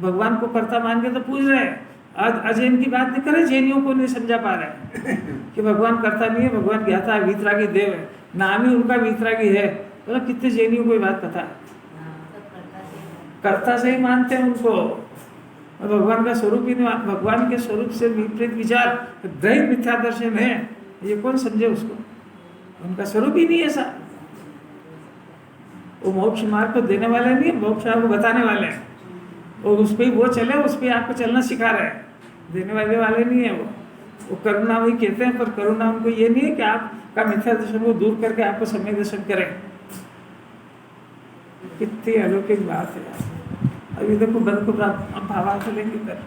भगवान को कर्ता मान के तो पूछ रहे हैं। आज अजैन की बात नहीं करे, जैनियों को नहीं समझा पा रहे कि भगवान कर्ता नहीं है, भगवान ज्ञाता है, वीतरागी देव है, नाम ही उनका वीतरागी है। मतलब कितने जैनियों को ये बात पता है? कर्ता से ही मानते हैं उनको, और भगवान का स्वरूप ही नहीं। भगवान के स्वरूप से विपरीत विचार ग्रहित मिथ्या दर्शन है, ये कौन समझे उसको? उनका स्वरूप ही नहीं है ऐसा। वो मोक्ष मार्ग को देने वाले नहीं है, मोक्ष मार्ग को बताने वाले हैं। और उस पर ही वो चले, उस पर आपको चलना सिखा रहे हैं, देने वाले नहीं है वो करुणा वही कहते हैं, पर करुणा उनको ये नहीं है कि आपका मिथ्या दर्शन को दूर करके आपको सम्यक दर्शन करें। कितनी अलौकिक बात है। अभी देखो बंद को भावार्थ लेंगे कर